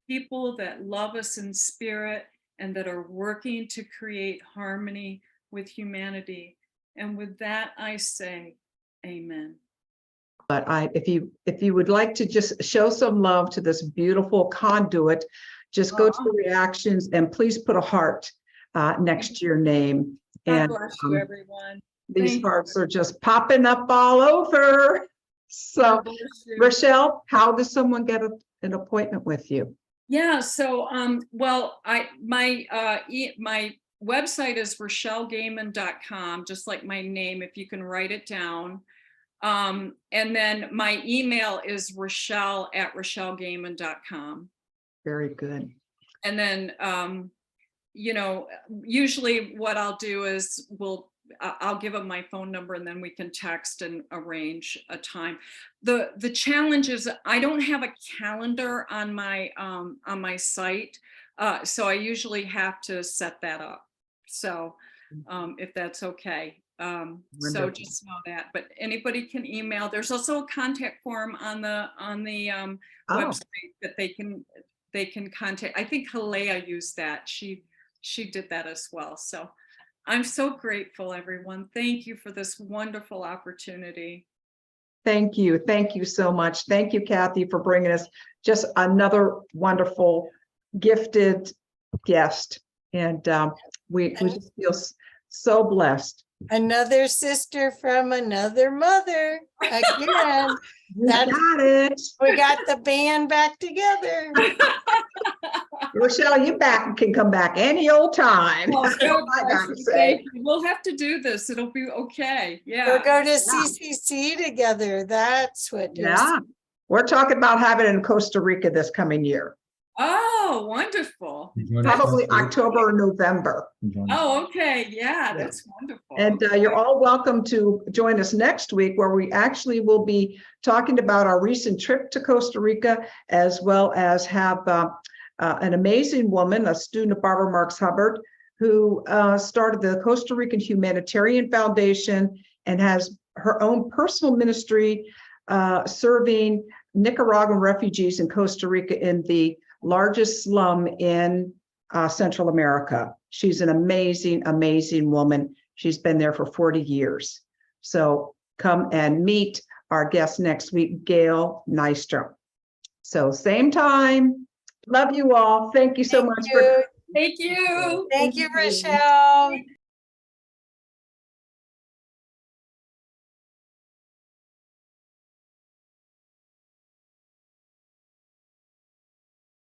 people that love us in spirit and that are working to create harmony with humanity. And with that, I say, amen. But if you would like to just show some love to this beautiful conduit, just go to the reactions and please put a heart next to your name. God bless you, everyone. These hearts are just popping up all over. So, Rachelle, how does someone get an appointment with you? Yeah, so well, my website is RachelleGehman.com, just like my name, if you can write it down. And then my email is Rachelle@RachelleGehman.com. Very good. And then you know, usually what I'll do is I'll give them my phone number and then we can text and arrange a time. The challenge is I don't have a calendar on my site, so I usually have to set that up. So if that's okay. So just know that. But anybody can email. There's also a contact form on the website that they can contact. I think Halea used that. She did that as well. So I'm so grateful, everyone. Thank you for this wonderful opportunity. Thank you. Thank you so much. Thank you, Kathy, for bringing us just another wonderful, gifted guest. And we just feel so blessed. Another sister from another mother. Again, We got it. We got the band back together. Rachelle, you can come back any old time. Well, That's all I gotta say. We'll have to do this. It'll be okay. Yeah. We'll go to CCC together. That's what. Yeah. We're talking about having it in Costa Rica this coming year. Oh, wonderful. Probably October or November. Oh, okay. Yeah, that's wonderful. And you're all welcome to join us next week, where we actually will be talking about our recent trip to Costa Rica, as well as have an amazing woman, a student of Barbara Marx Hubbard, who started the Costa Rican Humanitarian Foundation and has her own personal ministry serving Nicaraguan refugees in Costa Rica in the largest slum in Central America. She's an amazing, amazing woman. She's been there for 40 years. So come and meet our guest next week, Gail Nystrom. So same time. Love you all. Thank you so much. Thank you. Thank you, Rachelle.